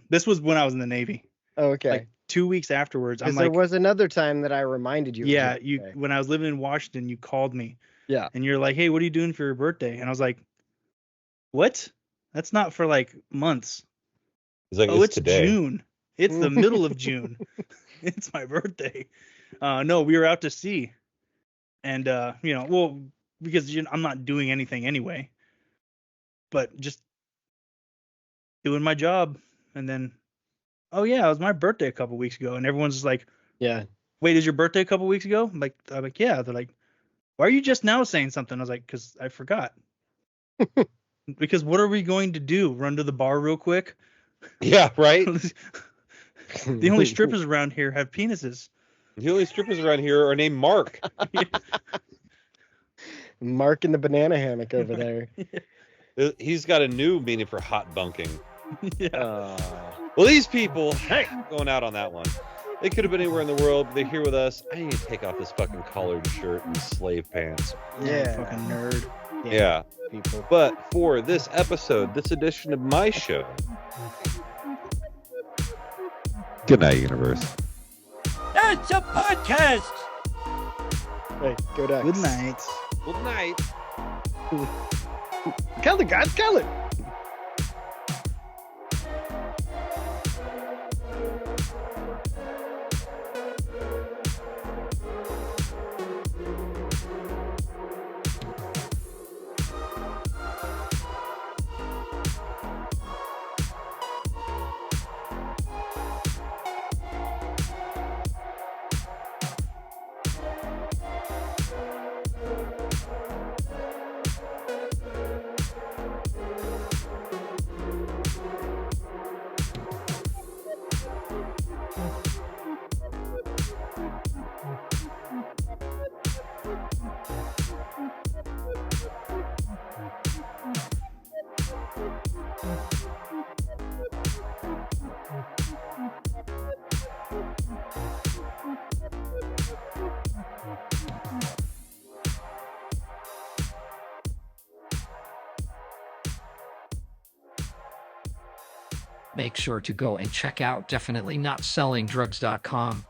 This was when I was in the Navy. Oh, okay. Like 2 weeks afterwards. I'm Because like, there was another time that I reminded you. Yeah, when I was living in Washington, you called me. Yeah. And you're like, hey, what are you doing for your birthday? And I was like, what? That's not for like months. It's like, it's today. June. It's the middle of June. It's my birthday. No, we were out to sea. And, because I'm not doing anything anyway. But just doing my job. And then, oh, yeah, it was my birthday a couple weeks ago. And everyone's just like, yeah. Wait, is your birthday a couple weeks ago? I'm like, yeah. They're like, why are you just now saying something? I was like, because I forgot. Because what are we going to do? Run to the bar real quick? Yeah, right. The only strippers around here have penises. The only strippers around here are named Mark. Mark in the banana hammock over there. He's got a new meaning for hot bunking. Yeah. Well, these people, going out on that one. They could have been anywhere in the world, but they're here with us. I need to take off this fucking collared shirt and slave pants. Yeah. Fucking nerd. Yeah. People. But for this episode, this edition of my show. Good night, universe. It's a podcast. Hey, go Ducks. Good night. Good night. Color, guys, color. Make sure to go and check out definitelynotsellingdrugs.com.